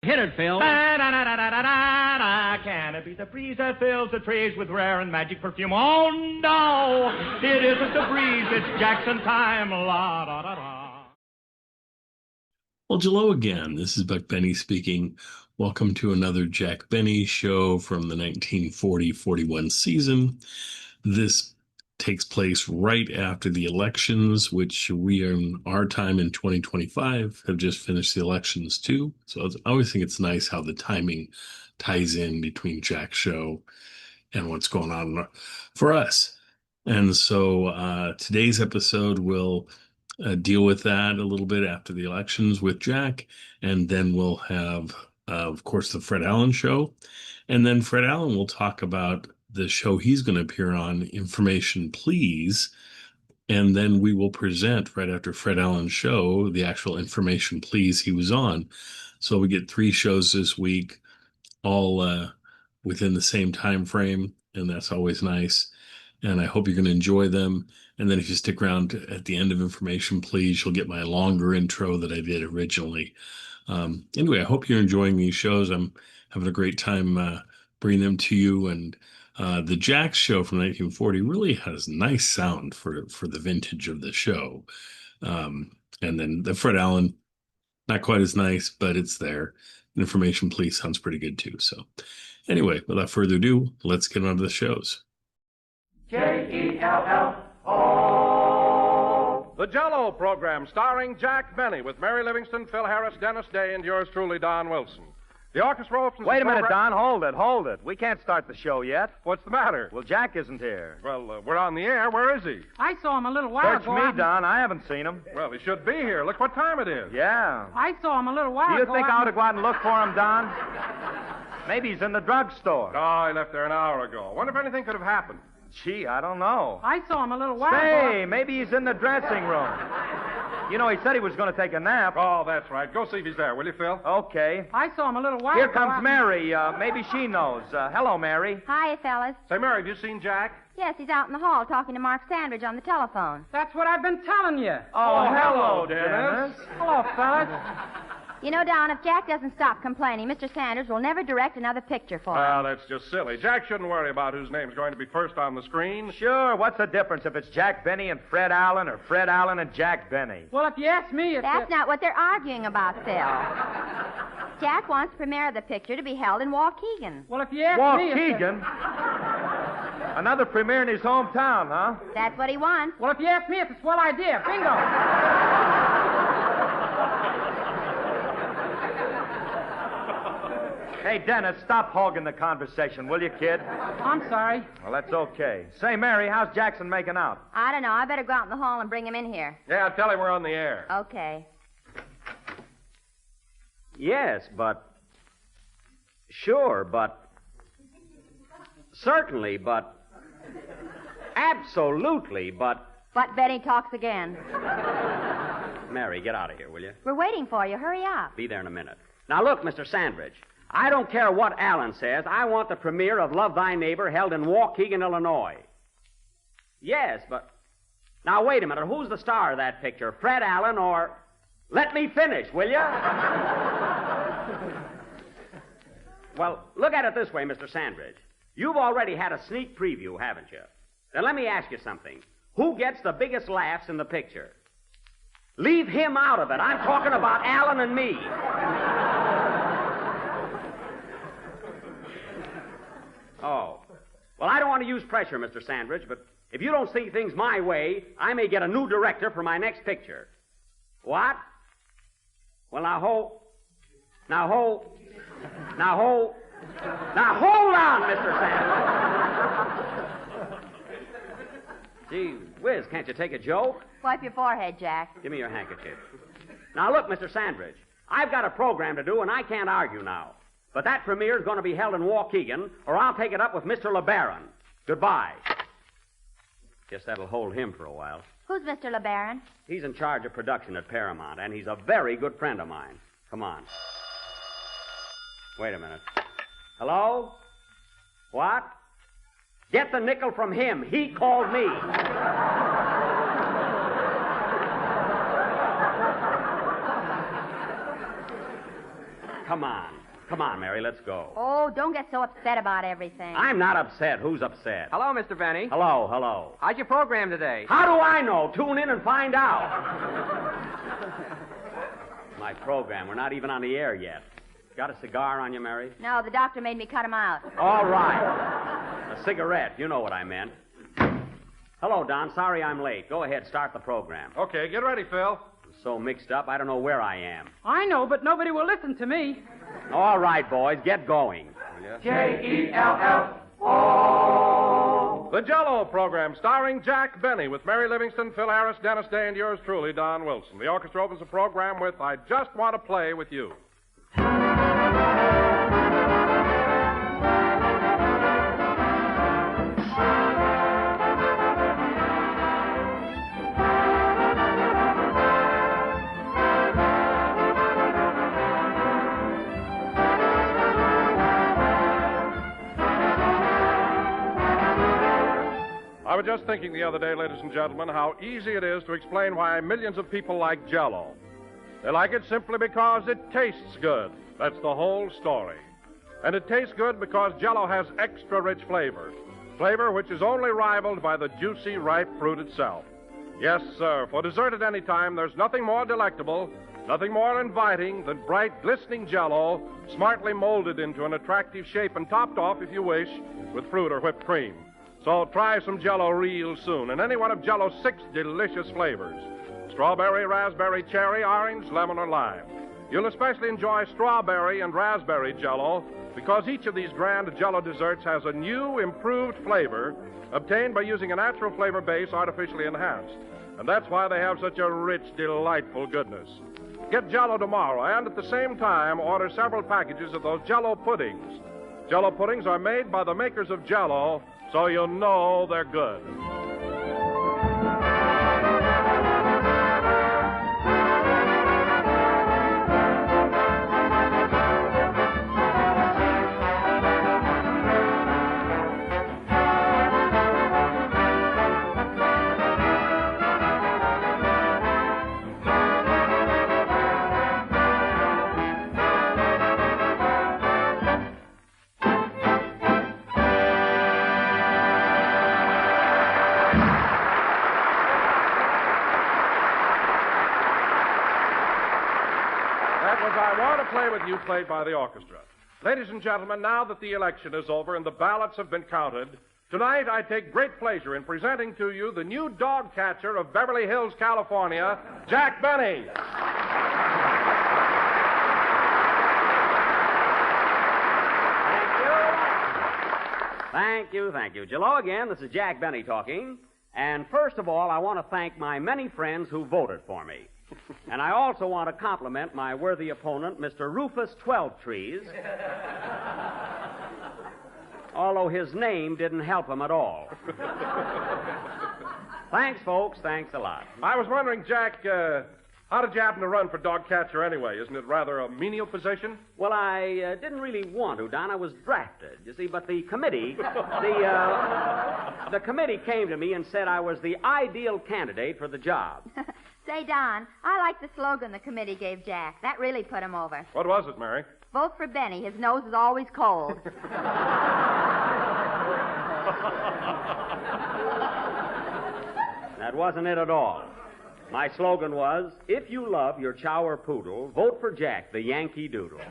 Hit it, Phil. Da-da-da-da-da-da-da. Can it be the breeze that fills the trees with rare and magic perfume? Oh, no, it isn't the breeze. It's Jackson time. La-da-da-da. Well, hello again. This is Buck Benny speaking. Welcome to another Jack Benny show from the 1940-41 season. This takes place right after the elections, which we in our time in 2025 have just finished the elections too. So I always think it's nice how the timing ties in between Jack's show and what's going on for us. And so today's episode will deal with that a little bit after the elections with Jack. And then we'll have, of course, the Fred Allen show. And then Fred Allen will talk about the show he's going to appear on, Information Please. And then we will present right after Fred Allen's show, the actual Information Please he was on. So we get 3 shows this week, all within the same time frame. And that's always nice. And I hope you're going to enjoy them. And then if you stick around at the end of Information Please, you'll get my longer intro that I did originally. Anyway, I hope you're enjoying these shows. I'm having a great time bringing them to you. And the Jack show from 1940 really has nice sound for the vintage of the show. And then the Fred Allen, not quite as nice, but it's there. Information Please sounds pretty good too. So anyway, without further ado, let's get on to the shows. K-E-L-L-O. The Jell-O program starring Jack Benny with Mary Livingston, Phil Harris, Dennis Day, and yours truly, Don Wilson. The orchestra opens... Wait a minute, Don. Hold it. We can't start the show yet. What's the matter? Well, Jack isn't here. Well, we're on the air. Where is he? I saw him a little while Search ago. me, Don. I haven't seen him. Well, he should be here. Look what time it is. Yeah. I saw him a little while Do you ago. think I ought to go out and look for him, Don? Maybe he's in the drugstore. Oh, he left there an hour ago. Wonder if anything could have happened. Gee, I don't know. I saw him a little while ago. Say, maybe he's in the dressing room. You know, he said he was going to take a nap. Oh, that's right. Go see if he's there, will you, Phil? Okay. I saw him a little while Here ago. comes Mary. Maybe she knows. Hello, Mary. Hi, fellas. Say, Mary, have you seen Jack? Yes, he's out in the hall talking to Mark Sandridge on the telephone. That's what I've been telling you. Oh, hello, Dennis. Hello, fellas. You know, Don, if Jack doesn't stop complaining, Mr. Sanders will never direct another picture for him. Well, that's just silly. Jack shouldn't worry about whose name's going to be first on the screen. Sure, what's the difference if it's Jack Benny and Fred Allen or Fred Allen and Jack Benny? Well, if you ask me, it's... That's not what they're arguing about, Phil. Jack wants the premiere of the picture to be held in Waukegan. Well, if you ask me... Waukegan? Another premiere in his hometown, huh? That's what he wants. Well, if you ask me, it's a swell idea. Bingo. Hey, Dennis, stop hogging the conversation, will you, kid? I'm sorry. Well, that's okay. Say, Mary, how's Jackson making out? I don't know. I better go out in the hall and bring him in here. Yeah, tell him we're on the air. Okay. Yes, but... Sure, but... Certainly, but... Absolutely, but... But Benny talks again. Mary, get out of here, will you? We're waiting for you. Hurry up. Be there in a minute. Now, look, Mr. Sandridge. I don't care what Allen says. I want the premiere of Love Thy Neighbor held in Waukegan, Illinois. Yes, but... Now, wait a minute. Who's the star of that picture? Fred Allen or... Let me finish, will you? Well, look at it this way, Mr. Sandridge. You've already had a sneak preview, haven't you? Then let me ask you something. Who gets the biggest laughs in the picture? Leave him out of it. I'm talking about Allen and me. Oh. Well, I don't want to use pressure, Mr. Sandridge, but if you don't see things my way, I may get a new director for my next picture. What? Well, now hold on, Mr. Sandridge. Gee whiz, can't you take a joke? Wipe your forehead, Jack. Give me your handkerchief. Now, look, Mr. Sandridge, I've got a program to do, and I can't argue now. But that premiere is going to be held in Waukegan, or I'll take it up with Mr. LeBaron. Goodbye. Guess that'll hold him for a while. Who's Mr. LeBaron? He's in charge of production at Paramount, and he's a very good friend of mine. Come on. Wait a minute. Hello? What? Get the nickel from him. He called me. Come on. Come on, Mary, let's go. Oh, don't get so upset about everything. I'm not upset. Who's upset? Hello, Mr. Benny. Hello. How's your program today? How do I know? Tune in and find out. My program. We're not even on the air yet. Got a cigar on you, Mary? No, the doctor made me cut him out. All right. A cigarette. You know what I meant. Hello, Don. Sorry I'm late. Go ahead. Start the program. Okay, get ready, Phil. I'm so mixed up, I don't know where I am. I know, but nobody will listen to me. All right, boys. Get going. J-E-L-L-O. The Jell-O program starring Jack Benny with Mary Livingston, Phil Harris, Dennis Day, and yours truly, Don Wilson. The orchestra opens the program with I Just Want to Play With You. I was just thinking the other day, ladies and gentlemen, how easy it is to explain why millions of people like Jell-O. They like it simply because it tastes good. That's the whole story. And it tastes good because Jell-O has extra rich flavor. Flavor which is only rivaled by the juicy, ripe fruit itself. Yes, sir, for dessert at any time, there's nothing more delectable, nothing more inviting than bright, glistening Jell-O, smartly molded into an attractive shape and topped off, if you wish, with fruit or whipped cream. So try some Jell-O real soon in any one of Jell-O's 6 delicious flavors. Strawberry, raspberry, cherry, orange, lemon, or lime. You'll especially enjoy strawberry and raspberry Jell-O because each of these grand Jell-O desserts has a new, improved flavor obtained by using a natural flavor base artificially enhanced. And that's why they have such a rich, delightful goodness. Get Jell-O tomorrow and at the same time order several packages of those Jell-O puddings. Jell-O puddings are made by the makers of Jell-O, so you'll know they're good. Play With You, played by the orchestra. Ladies and gentlemen, now that the election is over and the ballots have been counted, tonight I take great pleasure in presenting to you the new dog catcher of Beverly Hills, California, Jack Benny. Thank you. Jell-O again, this is Jack Benny talking. And first of all, I want to thank my many friends who voted for me. And I also want to compliment my worthy opponent, Mr. Rufus Twelvetrees, although his name didn't help him at all. Thanks, folks. Thanks a lot. I was wondering, Jack, how did you happen to run for dog catcher anyway? Isn't it rather a menial position? Well, I didn't really want to, Don. I was drafted, you see, but the committee, the committee came to me and said I was the ideal candidate for the job. Say, Don, I like the slogan the committee gave Jack. That really put him over. What was it, Mary? Vote for Benny. His nose is always cold. That wasn't it at all. My slogan was, if you love your chow or poodle, vote for Jack, the Yankee Doodle.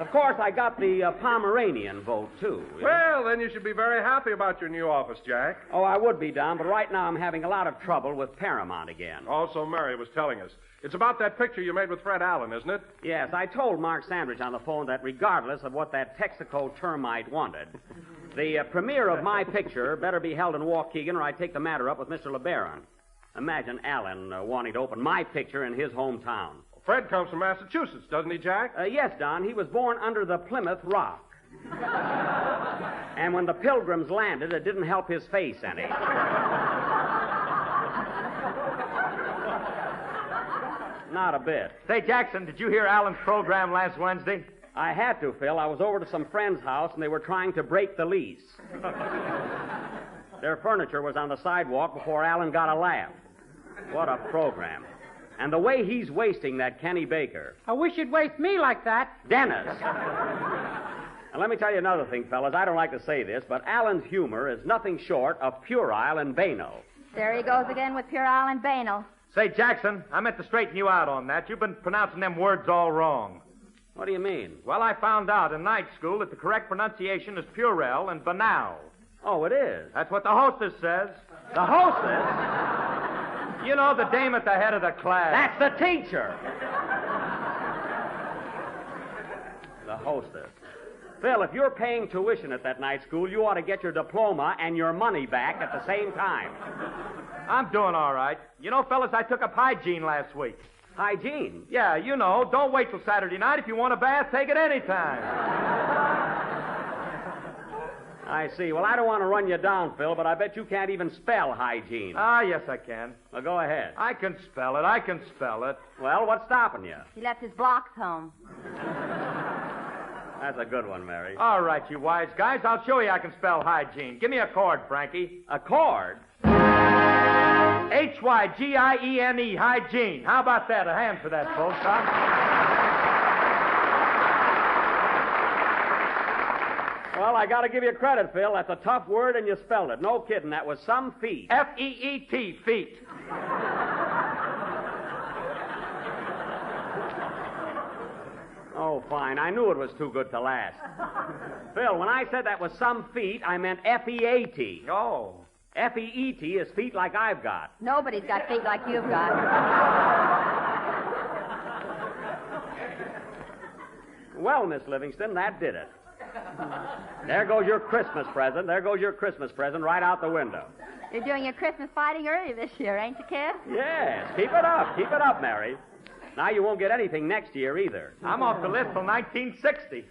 Of course, I got the Pomeranian vote, too. Well, then you should be very happy about your new office, Jack. Oh, I would be, Don, but right now I'm having a lot of trouble with Paramount again. Also, Mary was telling us. It's about that picture you made with Fred Allen, isn't it? Yes, I told Mark Sandridge on the phone that regardless of what that Texaco termite wanted, the premiere of my picture better be held in Waukegan or I take the matter up with Mr. LeBaron. Imagine Allen wanting to open my picture in his hometown. Fred comes from Massachusetts, doesn't he, Jack? Yes, Don. He was born under the Plymouth Rock. And when the Pilgrims landed, it didn't help his face any. Not a bit. Say, Jackson, did you hear Alan's program last Wednesday? I had to, Phil. I was over to some friend's house, and they were trying to break the lease. Their furniture was on the sidewalk before Alan got a laugh. What a program. And the way he's wasting that Kenny Baker. I wish you'd waste me like that. Dennis! And let me tell you another thing, fellas. I don't like to say this, but Alan's humor is nothing short of puerile and banal. There he goes again with puerile and banal. Say, Jackson, I meant to straighten you out on that. You've been pronouncing them words all wrong. What do you mean? Well, I found out in night school that the correct pronunciation is puerile and banal. Oh, it is? That's what the hostess says. The hostess? You know, the dame at the head of the class. That's the teacher. The hostess. Phil, if you're paying tuition at that night school, you ought to get your diploma and your money back at the same time. I'm doing all right. You know, fellas, I took up hygiene last week. Hygiene? Yeah, you know, don't wait till Saturday night. If you want a bath, take it any time. I see. Well, I don't want to run you down, Phil, but I bet you can't even spell hygiene. Ah, yes, I can. Well, go ahead. I can spell it. Well, what's stopping you? He left his blocks home. That's a good one, Mary. All right, you wise guys, I'll show you I can spell hygiene. Give me a chord, Frankie. A chord? Hygiene, hygiene. How about that? A hand for that, folks, huh? Well, I got to give you credit, Phil. That's a tough word, and you spelled it. No kidding. That was some feat. F-E-E-T, feet. Oh, fine. I knew it was too good to last. Phil, when I said that was some feat, I meant F-E-A-T. Oh. F-E-E-T is feet like I've got. Nobody's got feet like you've got. Well, Miss Livingston, that did it. There goes your Christmas present. There goes your Christmas present right out the window. You're doing your Christmas fighting early this year, ain't you, kid? Yes. Keep it up. Keep it up, Mary. Now you won't get anything next year either. I'm off the list till 1960.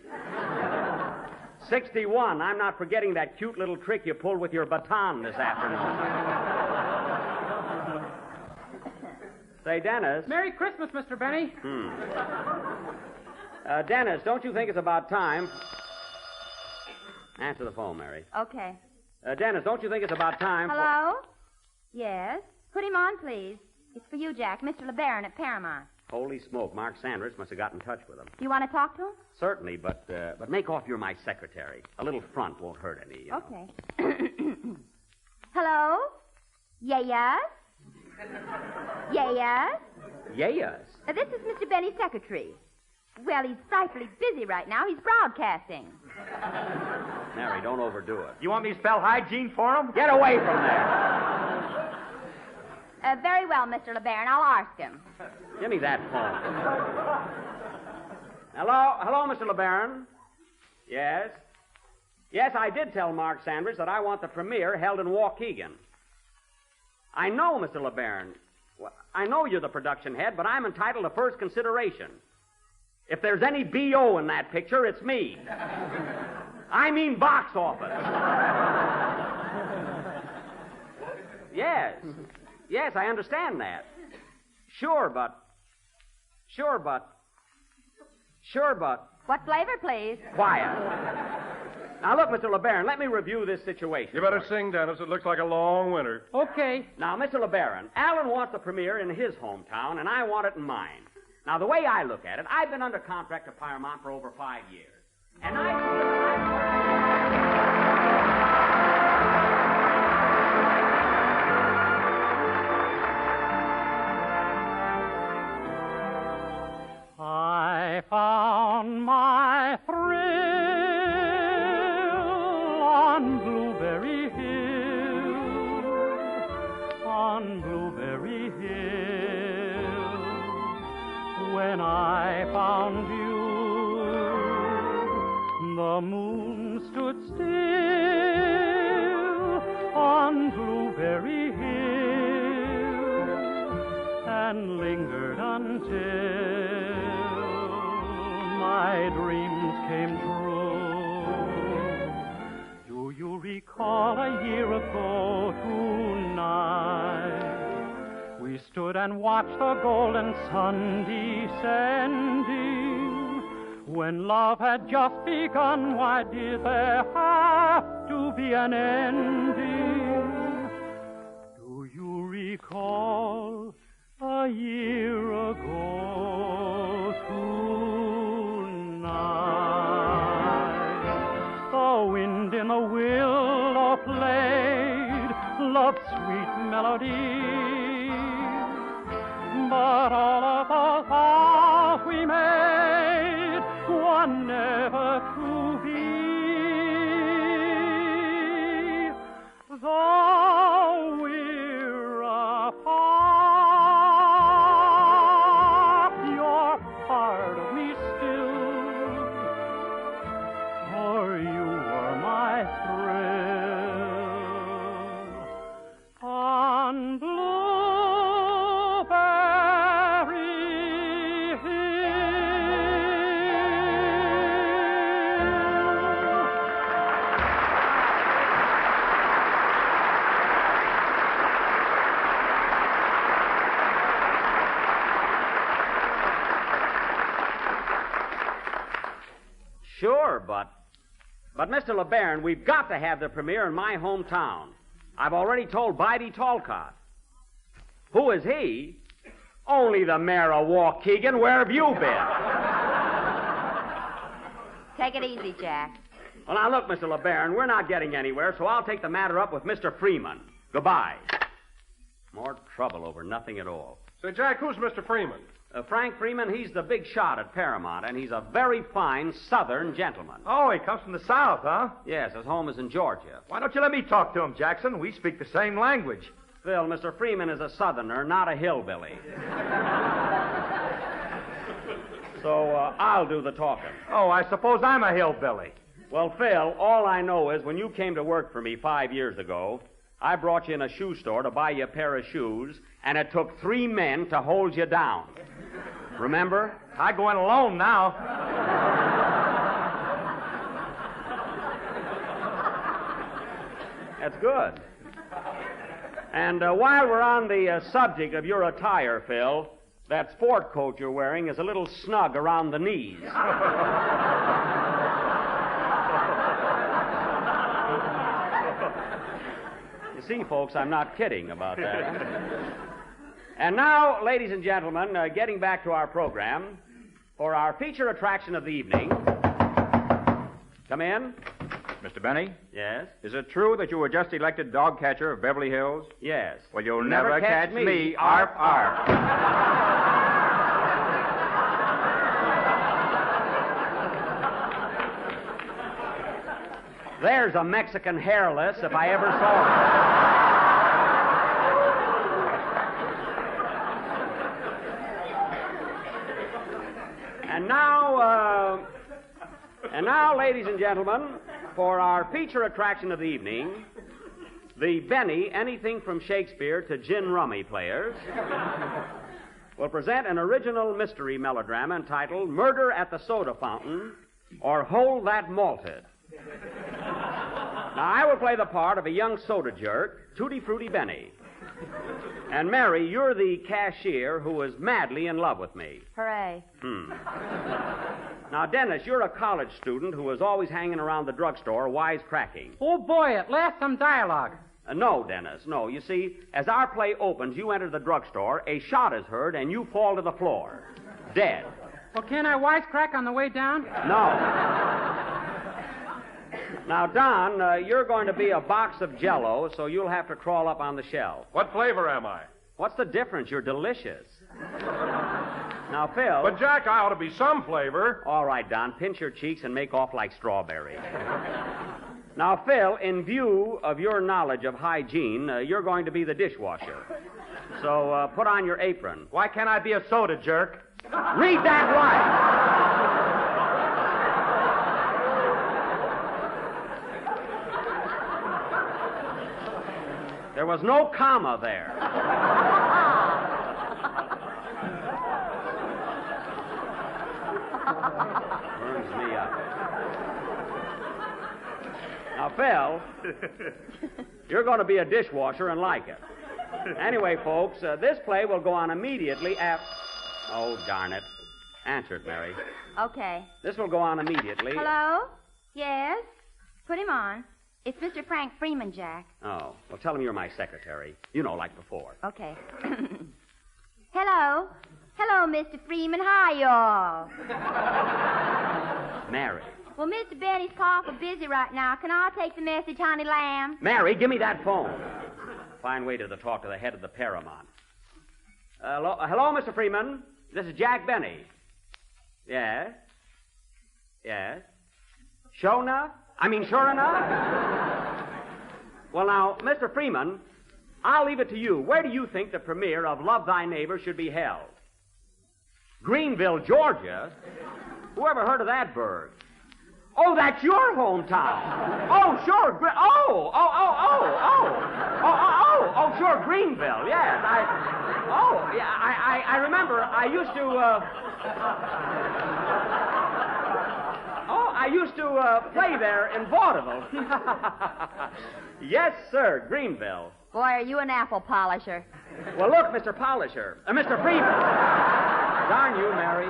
61. I'm not forgetting that cute little trick you pulled with your baton this afternoon. Say, Dennis. Merry Christmas, Mr. Benny. Dennis, don't you think it's about time... Answer the phone, Mary. Okay. Dennis, don't you think it's about time... Hello? Yes? Put him on, please. It's for you, Jack. Mr. LeBaron at Paramount. Holy smoke, Mark Sanders must have got in touch with him. You want to talk to him? Certainly, but make off you're my secretary. A little front won't hurt any. Okay. Hello? Yes? Yes? Yes. This is Mr. Benny's secretary. Well, he's frightfully busy right now. He's broadcasting. Mary, don't overdo it. You want me to spell hygiene for him? Get away from there. Very well, Mr. LeBaron. I'll ask him. Give me that phone. Hello, Mr. LeBaron. Yes? Yes, I did tell Mark Sanders that I want the premiere held in Waukegan. I know, Mr. LeBaron. Well, I know you're the production head, but I'm entitled to first consideration. If there's any B.O. in that picture, it's me. I mean box office. Yes. Yes, I understand that. Sure, but... What flavor, please? Quiet. Now, look, Mr. LeBaron, let me review this situation. You better sing, Dennis. It looks like a long winter. Okay. Now, Mr. LeBaron, Alan wants the premiere in his hometown, and I want it in mine. Now, the way I look at it, I've been under contract to Paramount for over 5 years. And I found my thrill on Blueberry Hill, on Blueberry Hill. When I found you, the moon stood still on Blueberry Hill and lingered until my dreams came true. Do you recall a year ago tonight? We stood and watched the golden sun descending. When love had just begun, why did there have to be an ending? Do you recall a year to be, though we're apart, you're part of me still, for you were my thrill. On Blueberry Sure, but Mr. LeBaron, we've got to have the premiere in my hometown. I've already told Bidey Talcott. Who is he? Only the mayor of Waukegan. Where have you been? Take it easy, Jack. Well, now, look, Mr. LeBaron, we're not getting anywhere, so I'll take the matter up with Mr. Freeman. Goodbye. More trouble over nothing at all. Say, Jack, who's Mr. Freeman? Frank Freeman, he's the big shot at Paramount, and he's a very fine Southern gentleman. Oh, he comes from the South, huh? Yes, his home is in Georgia. Why don't you let me talk to him, Jackson? We speak the same language. Phil, Mr. Freeman is a Southerner, not a hillbilly. So I'll do the talking. Oh, I suppose I'm a hillbilly. Well, Phil, all I know is when you came to work for me 5 years ago, I brought you in a shoe store to buy you a pair of shoes, and it took 3 men to hold you down. Remember? I go in alone now. That's good. And while we're on the subject of your attire, Phil, that sport coat you're wearing is a little snug around the knees. You see, folks, I'm not kidding about that. And now, ladies and gentlemen, getting back to our program, for our feature attraction of the evening. Come in. Mr. Benny, Yes? is it true that you were just elected dog catcher of Beverly Hills? Yes. Well, you'll never catch me. Arf, arf. There's a Mexican hairless if I ever saw one. And now, ladies and gentlemen, for our feature attraction of the evening, the Benny Anything from Shakespeare to Gin Rummy players will present an original mystery melodrama entitled Murder at the Soda Fountain or Hold That Malted. Now, I will play the part of a young soda jerk, Tutti Frutti Benny. And Mary, you're the cashier who is madly in love with me. Hooray. Now, Dennis, you're a college student who is always hanging around the drugstore wisecracking. Oh, boy, at last some dialogue. No, Dennis, no. You see, as our play opens, you enter the drugstore, a shot is heard, and you fall to the floor. Dead. Well, can't I wisecrack on the way down? No. Now, Don, you're going to be a box of Jell-O, so you'll have to crawl up on the shelf. What flavor am I? What's the difference? You're delicious. Now, Phil... But, Jack, I ought to be some flavor. All right, Don, pinch your cheeks and make off like strawberry. Now, Phil, in view of your knowledge of hygiene, you're going to be the dishwasher. So put on your apron. Why can't I be a soda jerk? Read that right! There was no comma there. Burns me up. Now, Phil, you're going to be a dishwasher and like it. Anyway, folks, this play will go on immediately after... Oh, darn it. Answer it, Mary. Okay. This will go on immediately. Hello? Yes? Put him on. It's Mr. Frank Freeman, Jack. Oh, well, tell him you're my secretary. You know, like before. Okay. Hello? Hello, Mr. Freeman. Hi, y'all. Mary. Well, Mr. Benny's awful busy right now. Can I take the message, honey lamb? Mary, give me that phone. Fine way to talk to the head of the Paramount. Hello, Mr. Freeman. This is Jack Benny. Yes? Yes? Sure enough? Sure enough? Well, now, Mr. Freeman, I'll leave it to you. Where do you think the premiere of Love Thy Neighbor should be held? Greenville, Georgia? Who ever heard of that burg? Oh, that's your hometown. Oh, sure. Sure, Greenville. Yes, I remember. I used to play there in vaudeville. Yes, sir, Greenville. Boy, are you an apple polisher. Well, look, Mr. Polisher. Mr. Freeman. Darn you, Mary.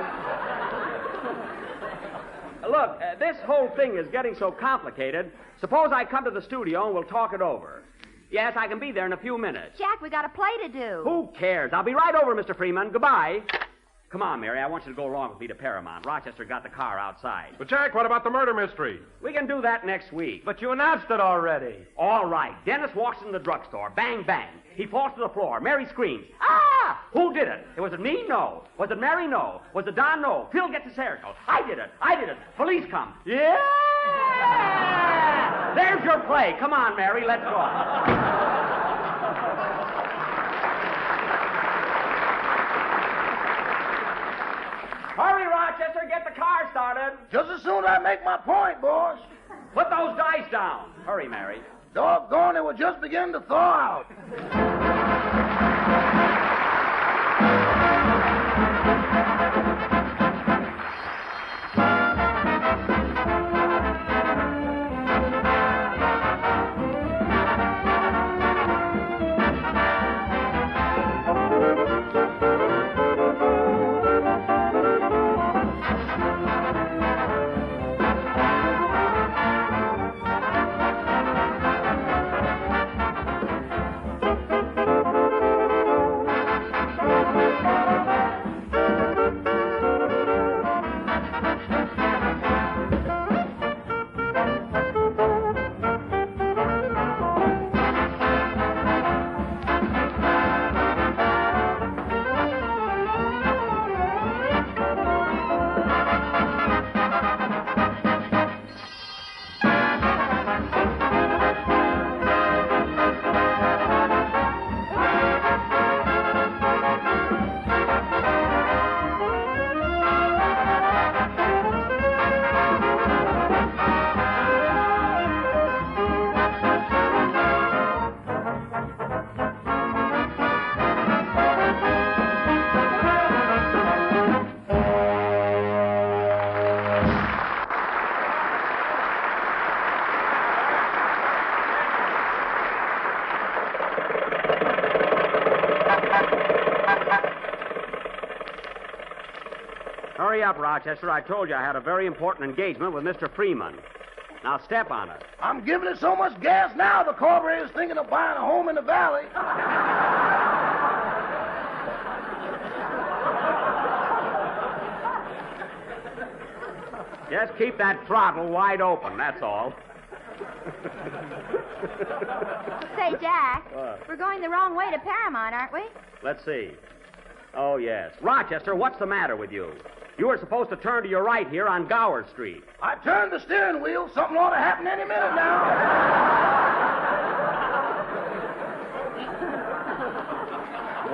Look, this whole thing is getting so complicated. Suppose I come to the studio and we'll talk it over. Yes, I can be there in a few minutes. Jack, we got a play to do. Who cares? I'll be right over, Mr. Freeman. Goodbye. Come on, Mary. I want you to go along with me to Paramount. Rochester got the car outside. But, Jack, what about the murder mystery? We can do that next week. But you announced it already. All right. Dennis walks in the drugstore. Bang, bang. He falls to the floor. Mary screams. Ah! Who did it? Was it me? No. Was it Mary? No. Was it Don? No. Phil gets hysterical. I did it. Police come. Yeah! There's your play. Come on, Mary. Let's go. Hurry, Rochester. Get the car started. Just as soon as I make my point, boss. Put those dice down. Hurry, Mary. Doggone, it will just begin to thaw out. Hurry up, Rochester. I told you I had a very important engagement with Mr. Freeman. Now step on it. I'm giving it so much gas now, the corporator's thinking of buying a home in the valley. Just keep that throttle wide open, that's all. Say, Jack, we're going the wrong way to Paramount, aren't we? Let's see. Oh, yes. Rochester, what's the matter with you? You were supposed to turn to your right here on Gower Street. I turned the steering wheel. Something ought to happen any minute now.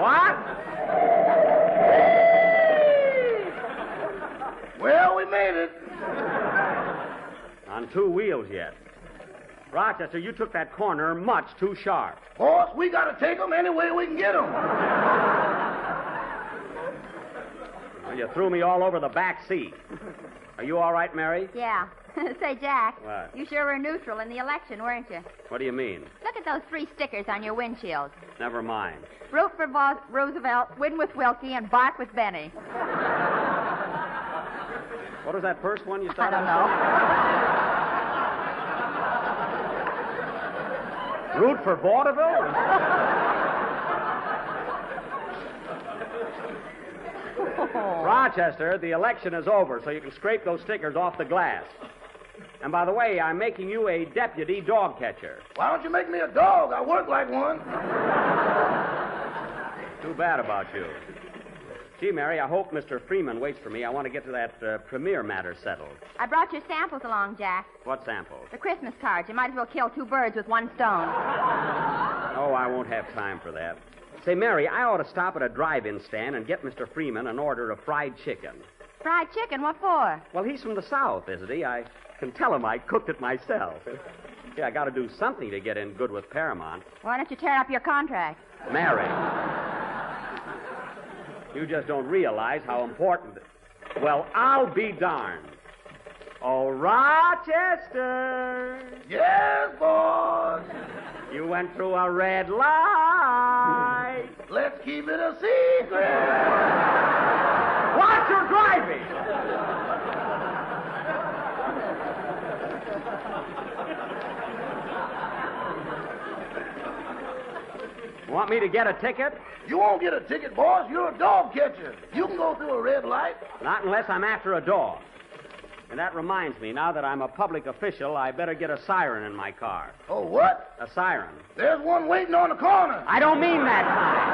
What? Well, we made it. On two wheels yet. Rochester, you took that corner much too sharp. Boss, we got to take them any way we can get them. Well, you threw me all over the back seat. Are you all right, Mary? Yeah. Say, Jack. What? You sure were neutral in the election, weren't you? What do you mean? Look at those 3 stickers on your windshield. Never mind. Root for Roosevelt, win with Wilkie, and bark with Benny. What was that first one you started? I don't know. Root for vaudeville? Rochester, the election is over, so you can scrape those stickers off the glass. And by the way, I'm making you a deputy dog catcher. Why don't you make me a dog? I work like one. Too bad about you. Gee, Mary, I hope Mr. Freeman waits for me. I want to get to that premiere matter settled. I brought your samples along, Jack. What samples? The Christmas cards. You might as well kill 2 birds with 1 stone. Oh, I won't have time for that. Say, Mary, I ought to stop at a drive-in stand and get Mr. Freeman an order of fried chicken. Fried chicken? What for? Well, he's from the South, isn't he? I can tell him I cooked it myself. Yeah, I got to do something to get in good with Paramount. Why don't you tear up your contract? Mary, you just don't realize how important... Well, I'll be darned. Oh, Rochester. Yes, boss. You went through a red light. Let's keep it a secret. Watch your driving. Want me to get a ticket? You won't get a ticket, boss. You're a dog catcher. You can go through a red light. Not unless I'm after a dog. And that reminds me, now that I'm a public official, I better get a siren in my car. Oh, what? A siren. There's one waiting on the corner. I don't mean that kind.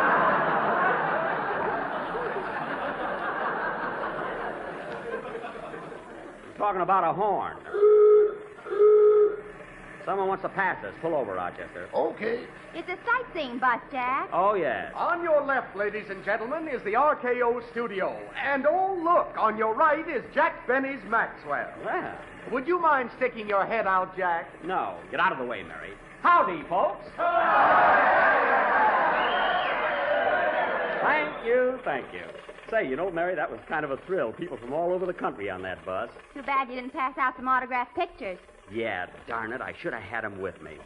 I'm talking about a horn. Someone wants to pass us. Pull over, Rochester. Okay. It's a sightseeing bus, Jack. Oh, yes. On your left, ladies and gentlemen, is the RKO studio. And oh, look, on your right is Jack Benny's Maxwell. Well, Would you mind sticking your head out, Jack? no. Get out of the way, Mary. Howdy, folks. Thank you, thank you. Say, you know, Mary, that was kind of a thrill. People from all over the country on that bus. Too bad you didn't pass out some autographed pictures. Yeah, darn it, I should have had them with me.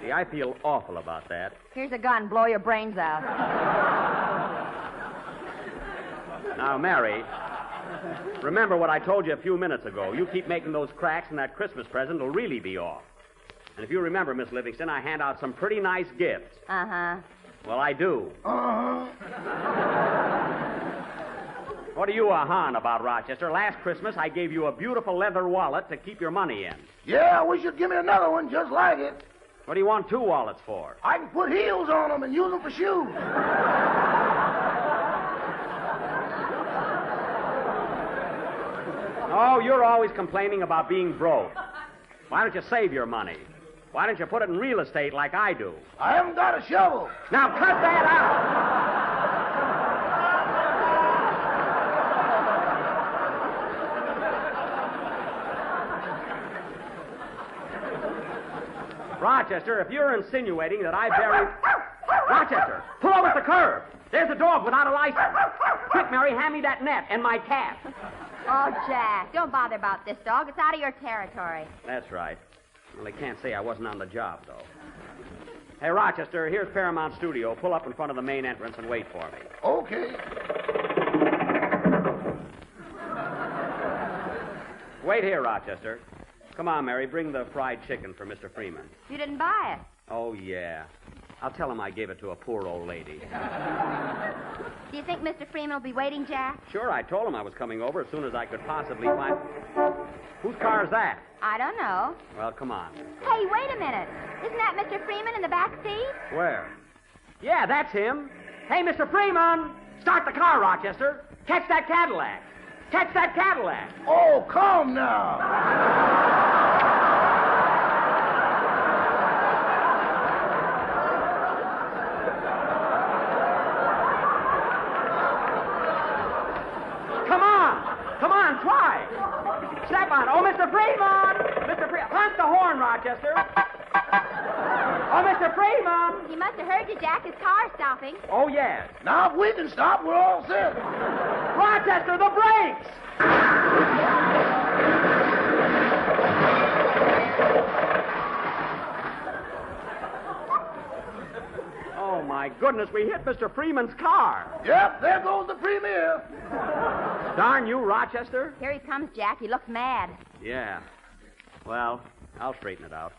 See, I feel awful about that. Here's a gun. Blow your brains out. Now, Mary, remember what I told you a few minutes ago. You keep making those cracks, and that Christmas present will really be off. And if you remember, Miss Livingston, I hand out some pretty nice gifts. Uh-huh. Well, I do. Uh-huh. What are you a-hahing about, Rochester? Last Christmas, I gave you a beautiful leather wallet to keep your money in. Yeah, I wish you'd give me another one just like it. What do you want 2 wallets for? I can put heels on them and use them for shoes. Oh, you're always complaining about being broke. Why don't you save your money? Why don't you put it in real estate like I do? I haven't got a shovel. Now, cut that out! Rochester, if you're insinuating that I buried... Rochester, pull over at the curb. There's a dog without a license. Quick, Mary, hand me that net and my cat. Oh, Jack, don't bother about this dog. It's out of your territory. That's right. Well, they can't say I wasn't on the job, though. Hey, Rochester, here's Paramount Studio. Pull up in front of the main entrance and wait for me. Okay. Wait here, Rochester. Come on, Mary, bring the fried chicken for Mr. Freeman. You didn't buy it. Oh, yeah. I'll tell him I gave it to a poor old lady. Do you think Mr. Freeman will be waiting, Jack? Sure, I told him I was coming over as soon as I could possibly find... Whose car is that? I don't know. Well, come on. Hey, wait a minute. Isn't that Mr. Freeman in the back seat? Where? Yeah, that's him. Hey, Mr. Freeman! Start the car, Rochester. Catch that Cadillac. Catch that Cadillac. Oh, come now. Come on, try. Step on. Oh, Mr. Freeman! Mr. Freeman, honk the horn, Rochester. Oh, Mr. Freeman! He must have heard you, Jack. His car's stopping. Oh, yes. Now, if we can stop, we're all set. Rochester, the brakes! Oh, my goodness, we hit Mr. Freeman's car. Yep, there goes the premier. Darn you, Rochester. Here he comes, Jack. He looks mad. Yeah. Well, I'll straighten it out.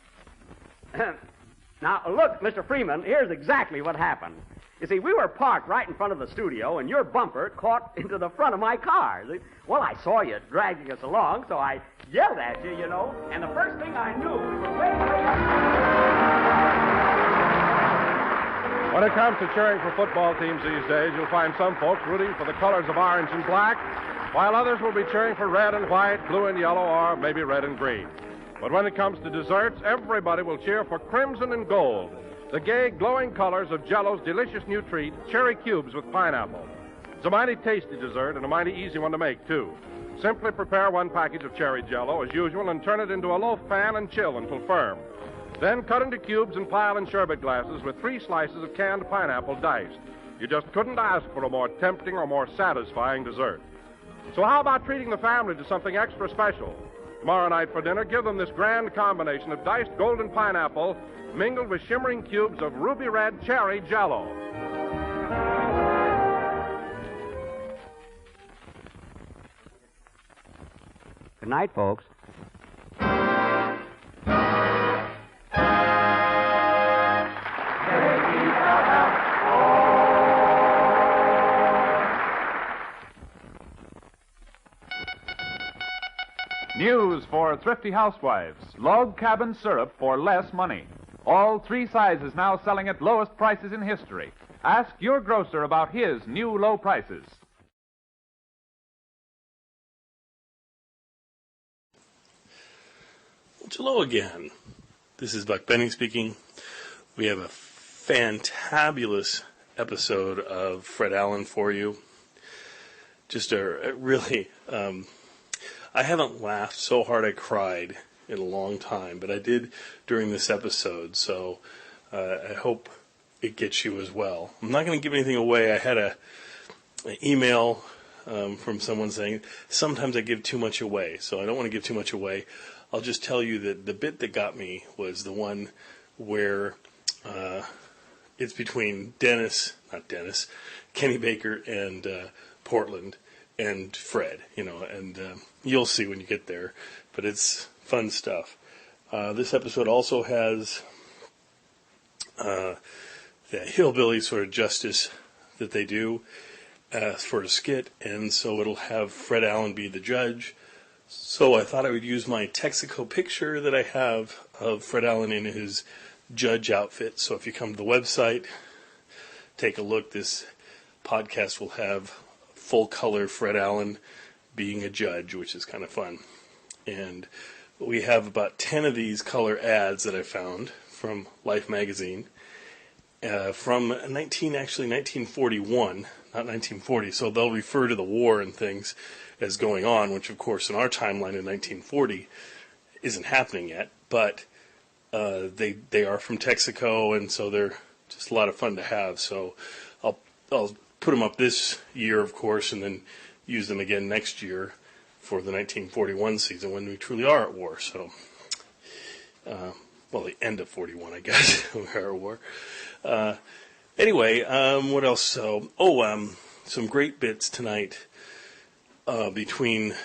Now, look, Mr. Freeman, here's exactly what happened. You see, we were parked right in front of the studio, and your bumper caught into the front of my car. Well, I saw you dragging us along, so I yelled at you, you know, and the first thing I knew, we were way up. When it comes to cheering for football teams these days, you'll find some folks rooting for the colors of orange and black, while others will be cheering for red and white, blue and yellow, or maybe red and green. But when it comes to desserts, everybody will cheer for crimson and gold, the gay, glowing colors of Jell-O's delicious new treat, cherry cubes with pineapple. It's a mighty tasty dessert and a mighty easy one to make, too. Simply prepare one package of cherry Jell-O as usual and turn it into a loaf pan and chill until firm. Then cut into cubes and pile in sherbet glasses with 3 slices of canned pineapple diced. You just couldn't ask for a more tempting or more satisfying dessert. So how about treating the family to something extra special? Tomorrow night for dinner, give them this grand combination of diced golden pineapple mingled with shimmering cubes of ruby red cherry Jell-O. Good night, folks. News for thrifty housewives. Log cabin syrup for less money. All 3 sizes now selling at lowest prices in history. Ask your grocer about his new low prices. Hello again. This is Buck Benny speaking. We have a fantabulous episode of Fred Allen for you. Just a really... I haven't laughed so hard I cried in a long time, but I did during this episode, so I hope it gets you as well. I'm not going to give anything away. I had an email from someone saying, sometimes I give too much away, so I don't want to give too much away. I'll just tell you that the bit that got me was the one where it's between Kenny Baker and Portland and Fred, and you'll see when you get there, but it's fun stuff. This episode also has the hillbilly sort of justice that they do for a skit, and so it'll have Fred Allen be the judge. So I thought I would use my Texaco picture that I have of Fred Allen in his judge outfit. So if you come to the website, take a look. This podcast will have full-color Fred Allen being a judge, which is kind of fun. And we have about 10 of these color ads that I found from Life magazine from 1941, not 1940. So they'll refer to the war and things as going on, which, of course, in our timeline in 1940 isn't happening yet. But they are from Texaco, and so they're just a lot of fun to have. So I'll put them up this year, of course, and then use them again next year for the 1941 season when we truly are at war. So, the end of 41, I guess. We are at war. Anyway, what else? So, some great bits tonight between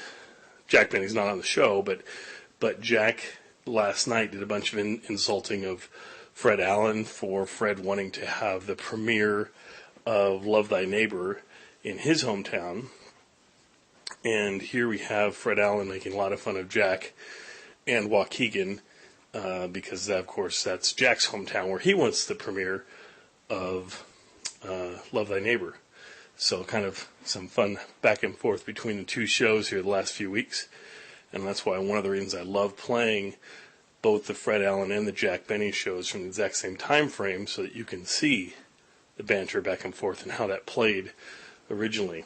Jack Benny's not on the show, but Jack last night did a bunch of insulting of Fred Allen for Fred wanting to have the premiere of Love Thy Neighbor in his hometown. And here we have Fred Allen making a lot of fun of Jack and Waukegan, because, of course, that's Jack's hometown where he wants the premiere of Love Thy Neighbor. So kind of some fun back and forth between the two shows here the last few weeks. And that's why one of the reasons I love playing both the Fred Allen and the Jack Benny shows from the exact same time frame, so that you can see the banter back and forth and how that played originally.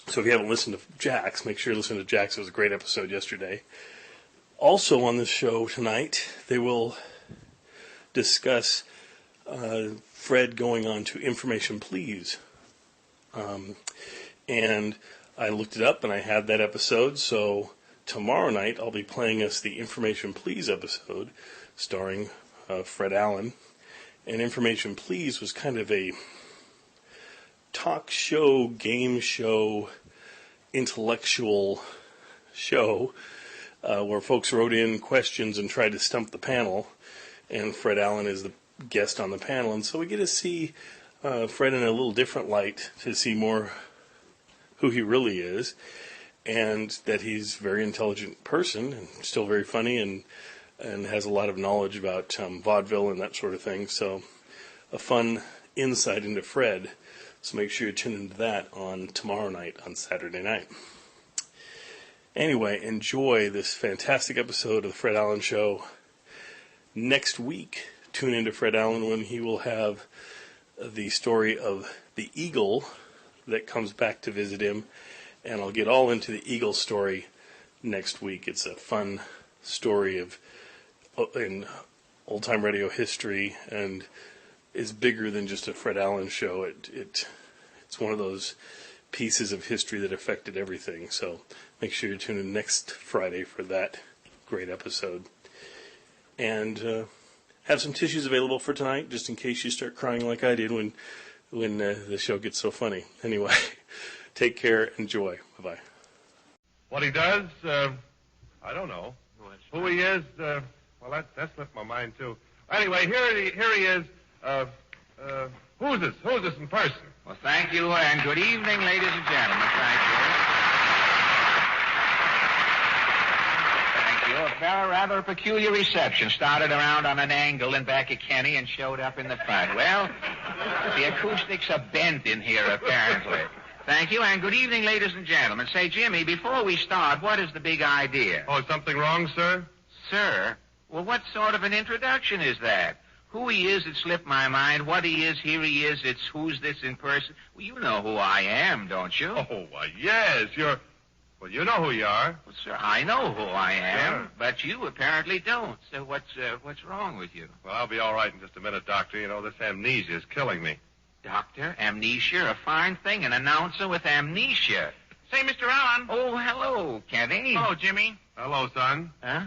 So if you haven't listened to Jack's, make sure you listen to Jack's. It was a great episode yesterday. Also on this show tonight, they will discuss Fred going on to Information Please. And I looked it up and I had that episode, so tomorrow night I'll be playing us the Information Please episode starring Fred Allen. And Information Please was kind of a talk show, game show, intellectual show where folks wrote in questions and tried to stump the panel, and Fred Allen is the guest on the panel, and so we get to see Fred in a little different light, to see more who he really is, and that he's a very intelligent person and still very funny and has a lot of knowledge about vaudeville and that sort of thing. So a fun insight into Fred. So make sure you tune into that on tomorrow night, on Saturday night. Anyway, enjoy this fantastic episode of the Fred Allen Show. Next week, tune into Fred Allen when he will have the story of the eagle that comes back to visit him. And I'll get all into the eagle story next week. It's a fun story in old-time radio history and is bigger than just a Fred Allen show. It's one of those pieces of history that affected everything. So make sure you tune in next Friday for that great episode. And have some tissues available for tonight, just in case you start crying like I did when the show gets so funny. Anyway, take care. Enjoy. Bye-bye. What he does, I don't know. Who he is, well, that slipped my mind, too. Anyway, here he is. Who's this in person? Well, thank you, and good evening, ladies and gentlemen. Thank you. A rather peculiar reception. Started around on an angle in back of Kenny and showed up in the front. Well, the acoustics are bent in here, apparently. Thank you, and good evening, ladies and gentlemen. Say, Jimmy, before we start, what is the big idea? Oh, is something wrong, sir? Sir? Well, what sort of an introduction is that? Who he is, it slipped my mind. What he is, here he is. It's who's this in person. Well, you know who I am, don't you? Oh, why, yes, well, you know who you are. Well, sir, I know who I am, Sure. but you apparently don't. So what's wrong with you? Well, I'll be all right in just a minute, Doctor. You know, this amnesia is killing me. Doctor, amnesia, a fine thing, an announcer with amnesia. Say, Mr. Allen. Oh, hello, Kenny. Hello, Jimmy. Hello, son. Huh?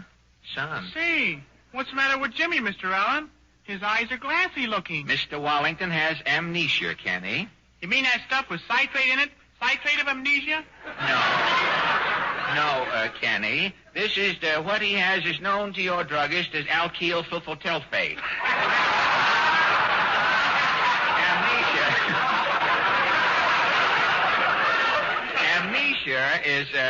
Son. Say, what's the matter with Jimmy, Mr. Allen? His eyes are glassy looking. Mr. Wallington has amnesia, Kenny. You mean that stuff with citrate in it? Citrate of amnesia? No, Kenny. This is, what he has is known to your druggist as alkyl sulfotylphate. Amnesia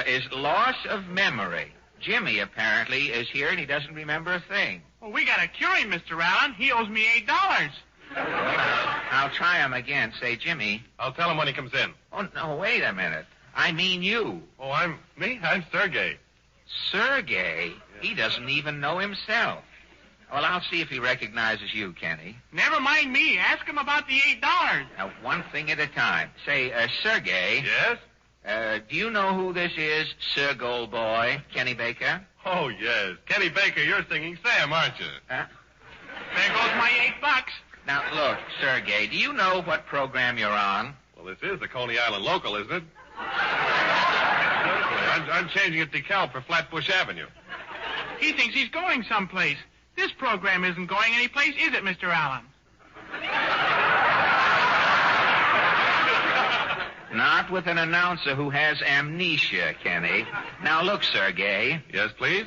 is loss of memory. Jimmy, apparently, is here and he doesn't remember a thing. Well, we got to cure him, Mr. Allen. He owes me $8. I'll try him again. Say, Jimmy. I'll tell him when he comes in. Oh, no, wait a minute. I mean you. Oh, I'm Sergei. Sergei? He doesn't even know himself. Well, I'll see if he recognizes you, Kenny. Never mind me. Ask him about the $8. Now, one thing at a time. Say, Sergei. Yes? Do you know who this is, Sir Gold Boy, Kenny Baker? Oh, yes. Kenny Baker, you're singing Sam, aren't you? Huh? There goes my $8. Now, look, Sergei, do you know what program you're on? Well, this is the Coney Island local, isn't it? I'm changing it to DeKalb for Flatbush Avenue. He thinks he's going someplace. This program isn't going anyplace, is it, Mr. Allen? Not with an announcer who has amnesia, Kenny. Now, look, Sergei. Yes, please?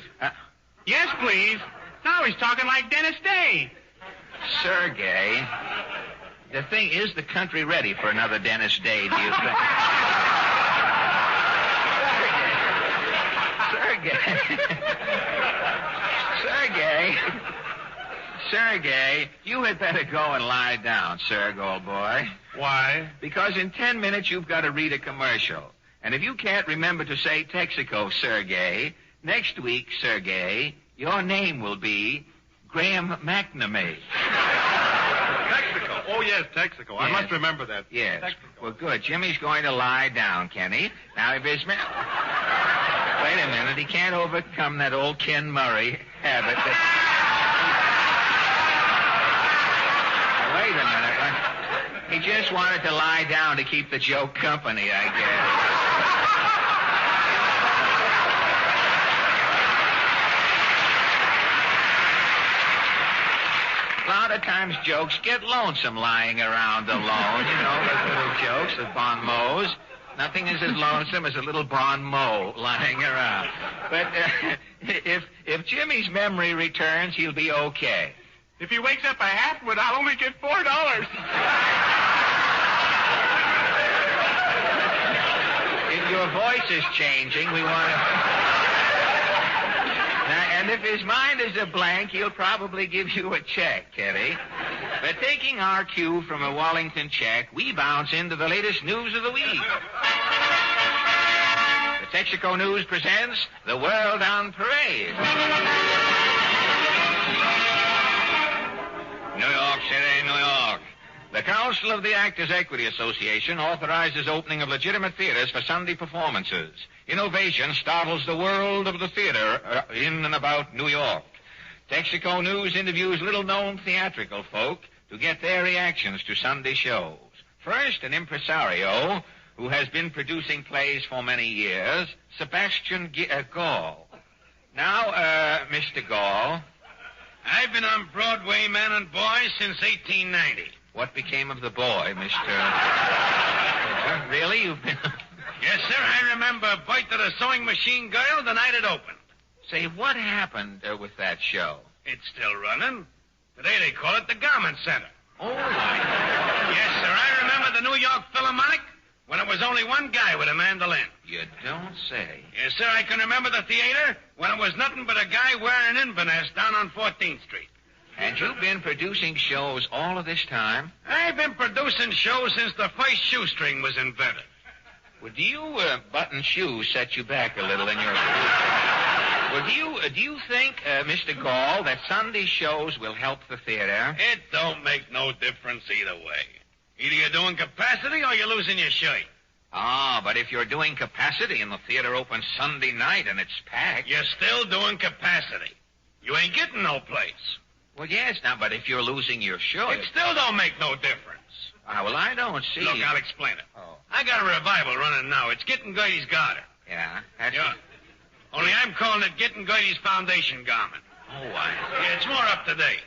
Yes, please. Now he's talking like Dennis Day. Sergei, the thing, is the country ready for another Dennis Day, do you think? Sergei, you had better go and lie down, sir, old boy. Why? Because in 10 minutes you've got to read a commercial. And if you can't remember to say Texaco, Sergei, next week, Sergei, your name will be Graham McNamee. Texaco. Oh, yes, Texaco. I must remember that. Yes. Texaco. Well, good. Jimmy's going to lie down, Kenny. Now, if his... Wait a minute. He can't overcome that old Ken Murray habit that... Wait a minute. He just wanted to lie down to keep the joke company, I guess. A lot of times jokes get lonesome lying around alone, you know, those little jokes, the bon mots. Nothing is as lonesome as a little bon mot lying around. But if Jimmy's memory returns, he'll be okay. If he wakes up a halfwit, I'll only get $4. If your voice is changing, we want to... Now, and if his mind is a blank, he'll probably give you a check, Kenny. But taking our cue from a Wallington check, we bounce into the latest news of the week. The Texaco News presents The World on Parade. New York City, New York. The Council of the Actors Equity Association authorizes opening of legitimate theaters for Sunday performances. Innovation startles the world of the theater in and about New York. Texaco News interviews little-known theatrical folk to get their reactions to Sunday shows. First, an impresario who has been producing plays for many years, Sebastian Gall. Now, Mr. Gall. I've been on Broadway, man and boy, since 1890. What became of the boy, Mr. Really? You've been... Yes, sir. I remember Bite of the Sewing Machine Girl the night it opened. Say, what happened with that show? It's still running. Today they call it the Garment Center. Oh, my. Yes, sir. I remember the New York Philharmonic when it was only one guy with a mandolin. You don't say. Yes, sir. I can remember the theater when it was nothing but a guy wearing Inverness down on 14th Street. And you've been producing shows all of this time? I've been producing shows since the first shoestring was invented. Well, do you button shoes set you back a little in your... Well, do you think, Mr. Gall, that Sunday shows will help the theater? It don't make no difference either way. Either you're doing capacity or you're losing your shirt. Ah, but if you're doing capacity and the theater opens Sunday night and it's packed... You're still doing capacity. You ain't getting no place. Well, yes, now, but if you're losing your shirt... It still don't make no difference. Well, I don't see... Look, I'll explain it. Oh. I got a revival running now. It's Getting Gertie's Garter. Yeah? That's... Yeah. Only I'm calling it Getting Gertie's Foundation Garment. Oh, Yeah, it's more up to date.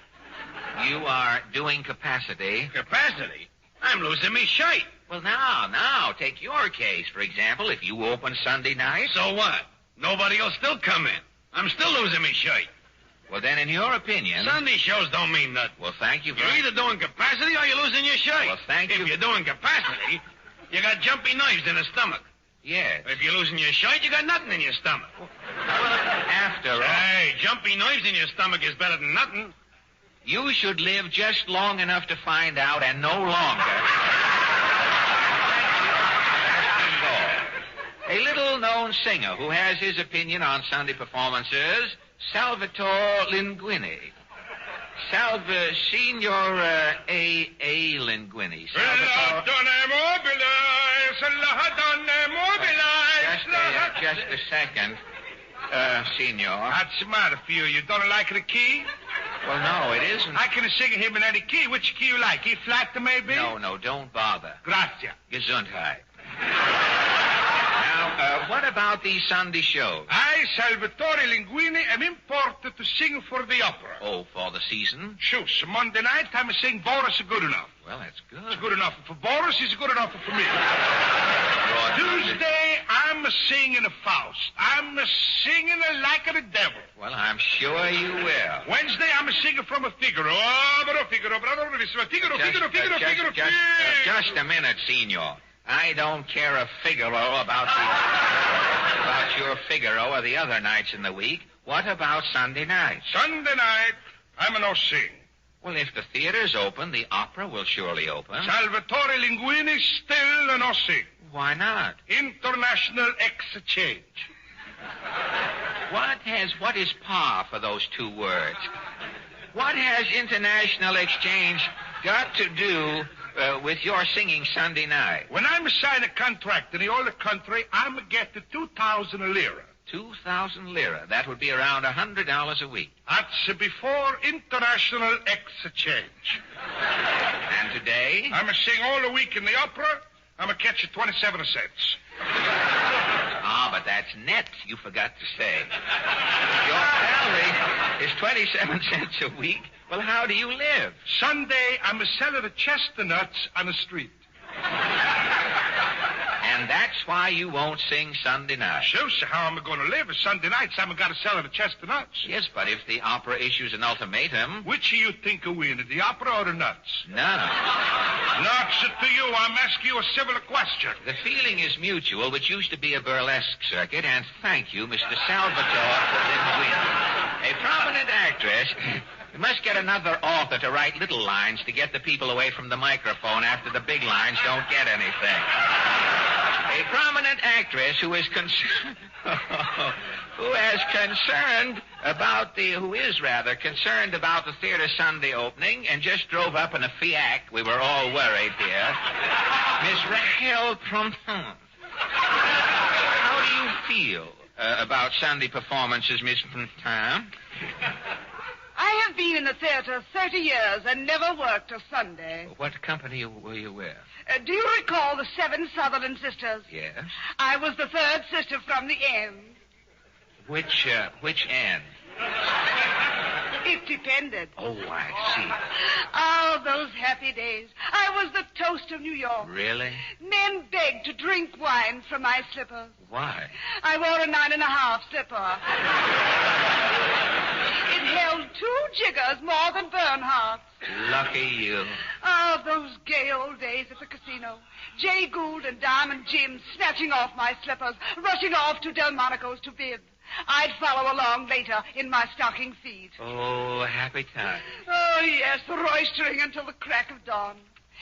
You are doing capacity. Capacity? I'm losing me shirt. Well, now, take your case, for example. If you open Sunday night... So what? Nobody will still come in. I'm still losing me shirt. Well, then, in your opinion... Sunday shows don't mean nothing. Well, thank you very... You're either doing capacity or you're losing your shirt. Well, thank you... If you're doing capacity, you got jumpy knives in the stomach. Yes. If you're losing your shirt, you got nothing in your stomach. Well, after all... Hey, jumpy knives in your stomach is better than nothing. You should live just long enough to find out and no longer. A little-known singer who has his opinion on Sunday performances, Salvatore Linguini. Signor A. Linguini. Just a second, Signor. What's the matter for you? You don't like the key? Well, no, it isn't. I can sing him in any key. Which key you like? E flat, maybe? No, don't bother. Grazie. Gesundheit. Now, what about these Sunday shows? I, Salvatore Linguini, am imported to sing for the opera. Oh, for the season? Shush. Monday night, I'm sing Boris Good Enough. Well, that's good. It's good enough for Boris. It's good enough for me. Tuesday, I'm singing Faust. I'm singing like the devil. Well, I'm sure you will. Wednesday, I'm singing from a Figaro. Just a minute, Signor. I don't care a Figaro about your Figaro or the other nights in the week. What about Sunday night? Sunday night, I'm no sing. Well, if the theater's open, the opera will surely open. Salvatore Linguini still no sing. Why not? International exchange. What is par for those two words? What has international exchange got to do with your singing Sunday night? When I'm sign a contract in the old country, I'm get the 2,000 lira. 2,000 lira. That would be around $100 a week. That's before international exchange. And today? I'm a sing all the week in the opera. I'm a catch you 27 cents. Ah, but that's net, you forgot to say. Your salary is 27 cents a week. Well, how do you live? Sunday, I'm a seller of chestnuts on the street. And that's why you won't sing Sunday night. Sure, so how am I going to live? Sunday nights, I'm got to sell the chestnuts. Yes, but if the opera issues an ultimatum... Which do you think will win, the opera or the nuts? None. Nuts to you. I'm asking you a civil question. The feeling is mutual, which used to be a burlesque circuit, and thank you, Mr. Salvatore Linguini. A prominent actress We must get another author to write little lines to get the people away from the microphone after the big lines don't get anything. A prominent actress who is concerned about the theater Sunday opening and just drove up in a Fiat. We were all worried here. Miss Rachel Prompton. How do you feel about Sunday performances, Miss Prompton? I have been in the theater 30 years and never worked a Sunday. What company were you with? Do you recall the 7 Sutherland sisters? Yes. I was the 3rd sister from the end. Which end? It depended. Oh, I see. Oh, those happy days. I was the toast of New York. Really? Men begged to drink wine from my slippers. Why? I wore a 9.5 slipper. It held 2 jiggers more than Bernhardt's. Lucky you. Oh, those gay old days at the casino. Jay Gould and Diamond Jim snatching off my slippers, rushing off to Delmonico's to bid. I'd follow along later in my stocking feet. Oh, happy time. Oh, yes, roistering until the crack of dawn.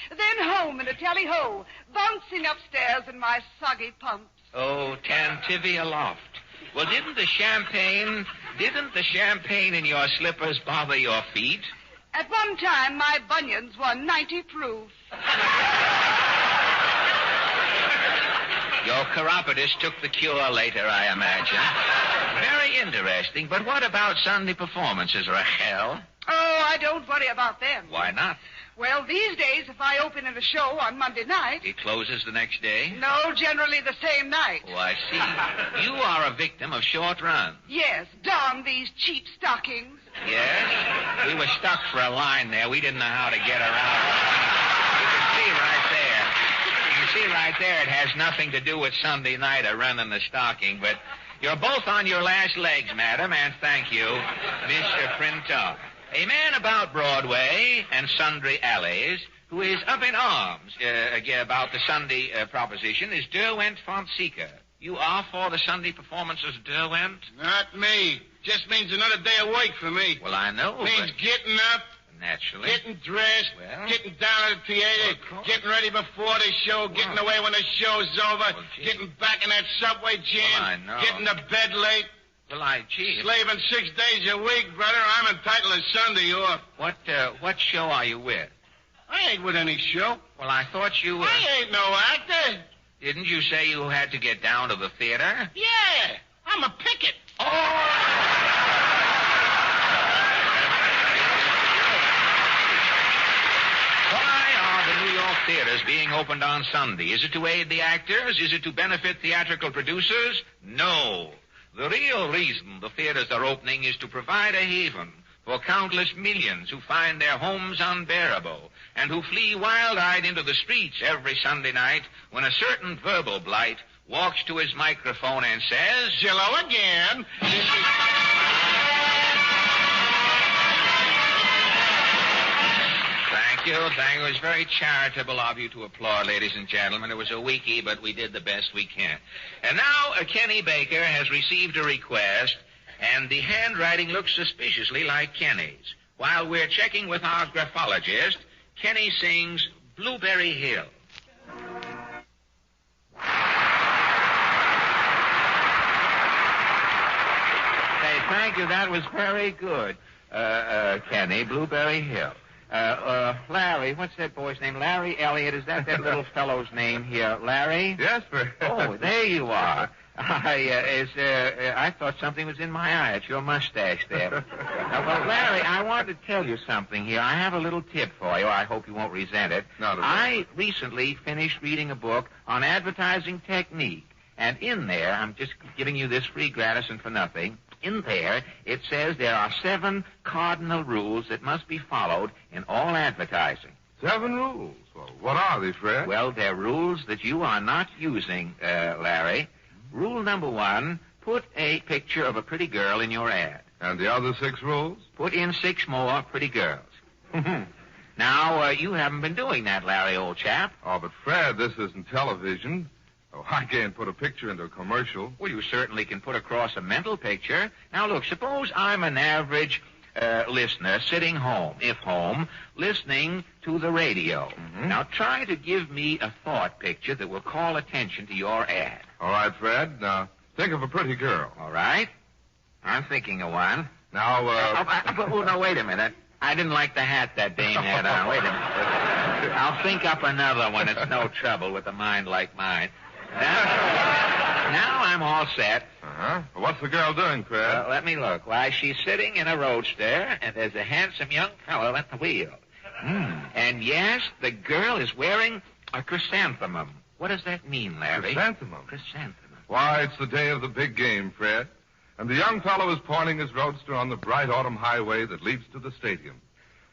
Then home in a tally-ho, bouncing upstairs in my soggy pumps. Oh, Tantivy aloft. Well, didn't the champagne in your slippers bother your feet? At one time, my bunions were 90 proof. Your chiropodist took the cure later, I imagine. Very interesting. But what about Sunday performances, Rachel? Oh, I don't worry about them. Why not? Well, these days, if I open in a show on Monday night... It closes the next day? No, generally the same night. Oh, I see. You are a victim of short runs. Yes, darn these cheap stockings. Yes? We were stuck for a line there. We didn't know how to get around. You can see right there. You can see right there it has nothing to do with Sunday night or running the stocking, but you're both on your last legs, madam, and thank you, Mr. Printer. A man about Broadway and sundry alleys who is up in arms about the Sunday proposition is Derwent Fonseca. You are for the Sunday performances, Derwent? Not me. Just means another day of work for me. Well, I know. Means getting up, naturally, getting dressed, getting down at the theater, getting ready before the show, getting away when the show's over, getting back in that subway jam, I know. getting to bed late. Well, gee. Slaving 6 days a week, brother. I'm entitled to Sunday off. What show are you with? I ain't with any show. Well, I thought you were... I ain't no actor. Didn't you say you had to get down to the theater? Yeah, I'm a picket. Oh! Why are the New York theaters being opened on Sunday? Is it to aid the actors? Is it to benefit theatrical producers? No. The real reason the theaters are opening is to provide a haven for countless millions who find their homes unbearable and who flee wild-eyed into the streets every Sunday night when a certain verbal blight walks to his microphone and says, "Hello again. Thank you. It was very charitable of you to applaud, ladies and gentlemen. It was a weekie, but we did the best we can. And now, Kenny Baker has received a request, and the handwriting looks suspiciously like Kenny's. While we're checking with our graphologist, Kenny sings Blueberry Hill. Hey, thank you. That was very good, Kenny. Blueberry Hill. Larry, what's that boy's name? Larry Elliott. Is that little fellow's name here? Larry? Yes, sir. Oh, there you are. I thought something was in my eye. It's your mustache there. Well, Larry, I want to tell you something here. I have a little tip for you. I hope you won't resent it. Not at all. I recently finished reading a book on advertising technique. And in there, I'm just giving you this free, gratis, and for nothing. In there, it says there are 7 cardinal rules that must be followed in all advertising. 7 rules? Well, what are they, Fred? Well, they're rules that you are not using, Larry. Rule number 1, put a picture of a pretty girl in your ad. And the other 6 rules? Put in 6 more pretty girls. Now, you haven't been doing that, Larry, old chap. Oh, but Fred, this isn't television. Oh, I can't put a picture into a commercial. Well, you certainly can put across a mental picture. Now, look, suppose I'm an average listener sitting home, if home, listening to the radio. Now try to give me a thought picture that will call attention to your ad. All right, Fred. Now, think of a pretty girl. All right? I'm thinking of one. Now, no, wait a minute. I didn't like the hat that dame had on. Wait a minute. I'll think up another one. It's no trouble with a mind like mine. Now I'm all set. Uh-huh. What's the girl doing, Fred? Let me look. Why, she's sitting in a roadster, and there's a handsome young fellow at the wheel. And yes, the girl is wearing a chrysanthemum. What does that mean, Larry? Chrysanthemum? Chrysanthemum. Why, it's the day of the big game, Fred. And the young fellow is pointing his roadster on the bright autumn highway that leads to the stadium.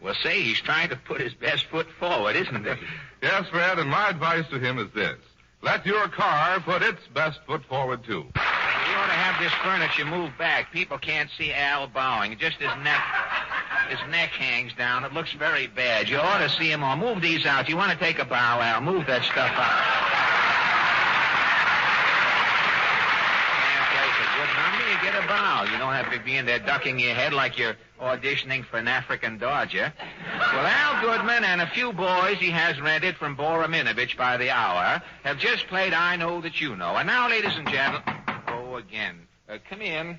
Well, say, he's trying to put his best foot forward, isn't he? Yes, Fred, and my advice to him is this. Let your car put its best foot forward, too. You ought to have this furniture moved back. People can't see Al bowing. Just his neck hangs down. It looks very bad. You ought to see him all. Move these out. You want to take a bow, Al? Move that stuff out. You get a bow. You don't have to be in there ducking your head like you're auditioning for an African Dodger. Well, Al Goodman and a few boys he has rented from Bora Minovich by the hour have just played I Know That You Know. And now, ladies and gentlemen... Oh, again. Come in.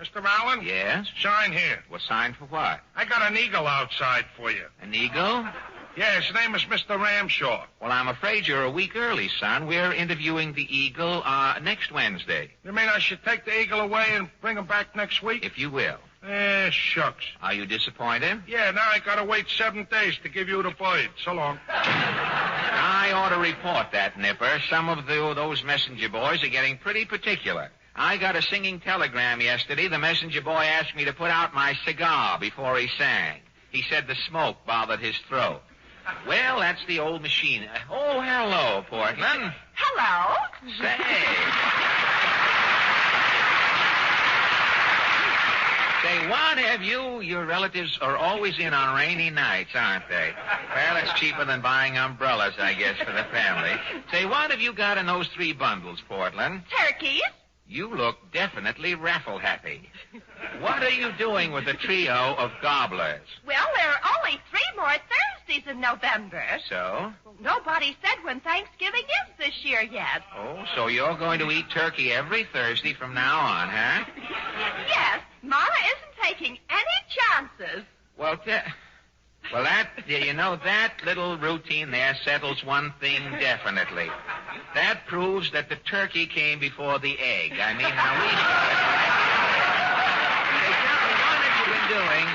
Mr. Allen? Yes? Sign here. Well, sign for what? I got an eagle outside for you. An eagle? Yeah, his name is Mr. Ramshaw. Well, I'm afraid you're a week early, son. We're interviewing the eagle next Wednesday. You mean I should take the eagle away and bring him back next week? If you will. Shucks. Are you disappointed? Yeah, now I gotta wait 7 days to give you the bird. So long. I ought to report that, Nipper. Some of those messenger boys are getting pretty particular. I got a singing telegram yesterday. The messenger boy asked me to put out my cigar before he sang. He said the smoke bothered his throat. Well, that's the old machine. Oh, hello, Portland. Hello. Say, what have you? Your relatives are always in on rainy nights, aren't they? Well, it's cheaper than buying umbrellas, I guess, for the family. Say, what have you got in those 3 bundles, Portland? Turkeys. You look definitely raffle happy. What are you doing with the trio of gobblers? Well, there are only 3 more Thursdays in November. So? Well, nobody said when Thanksgiving is this year yet. Oh, so you're going to eat turkey every Thursday from now on, huh? Yes. Mama isn't taking any chances. Well, that little routine there settles one thing definitely. That proves that the turkey came before the egg. I mean, now we Hey, tell me, what have you been doing?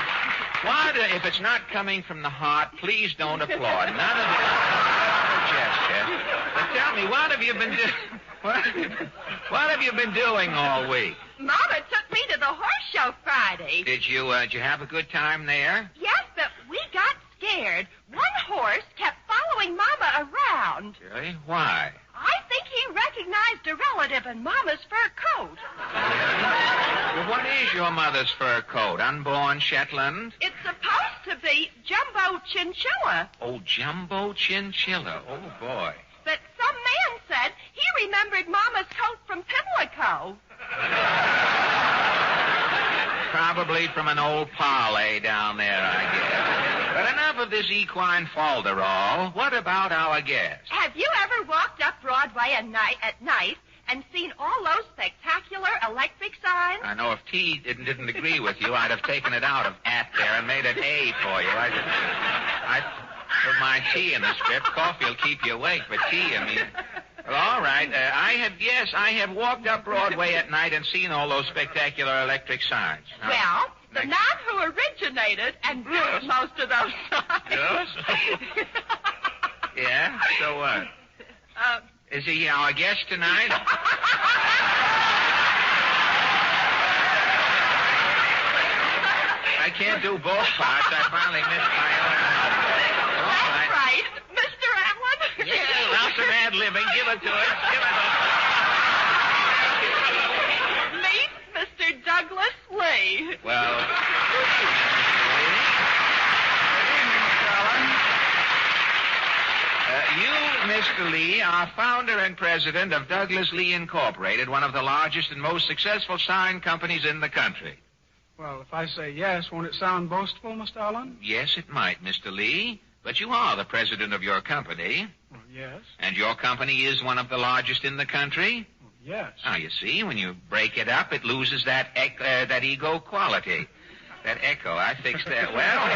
What, if it's not coming from the heart, please don't applaud. None of this gesture. But tell me, what have you been doing? What have you been doing all week? Mama took me to the horse show Friday. Did you have a good time there? Yes, but we got scared. One horse kept following Mama around. Really? Why? I think he recognized a relative in Mama's fur coat. Well, what is your mother's fur coat? Unborn Shetland? It's supposed to be Jumbo Chinchilla. Oh, Jumbo Chinchilla. Oh, boy. But some man said he remembered Mama's coat from Pimlico. Probably from an old parley down there, I guess. But enough of this equine falderall. What about our guest? Have you ever walked up Broadway at night and seen all those spectacular electric signs? I know if T didn't agree with you, I'd have taken it out of at there and made it A for you. I put my T in the script. Coffee will keep you awake, but T, I mean... Well, all right. I have walked up Broadway at night and seen all those spectacular electric signs. Now, well, the man who originated and built most of those signs. Yes? Yeah? So what? Is he our guest tonight? I can't do both parts. I finally missed my own. That's right. Mr. Allen? Yeah, lots of ad-libbing. Give it to us. Give it to us. Meet Mr. Douglas Lee. Well... You, Mr. Lee, are founder and president of Douglas Lee Incorporated, one of the largest and most successful sign companies in the country. Well, if I say yes, won't it sound boastful, Mr. Allen? Yes, it might, Mr. Lee. But you are the president of your company. Well, yes. And your company is one of the largest in the country? Well, yes. Now, you see, when you break it up, it loses that ego quality. That echo, I fixed that. Well,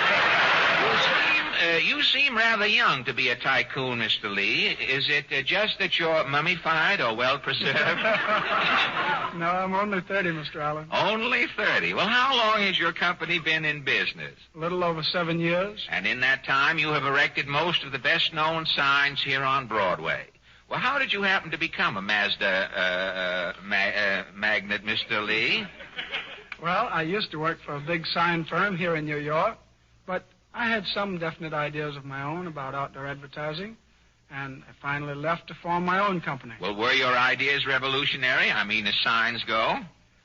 you seem rather young to be a tycoon, Mr. Lee. Is it just that you're mummified or well-preserved? No, I'm only 30, Mr. Allen. Only 30. Well, how long has your company been in business? A little over 7 years. And in that time, you have erected most of the best-known signs here on Broadway. Well, how did you happen to become a Mazda magnate, Mr. Lee? Well, I used to work for a big sign firm here in New York, but I had some definite ideas of my own about outdoor advertising, and I finally left to form my own company. Well, were your ideas revolutionary? I mean, as signs go?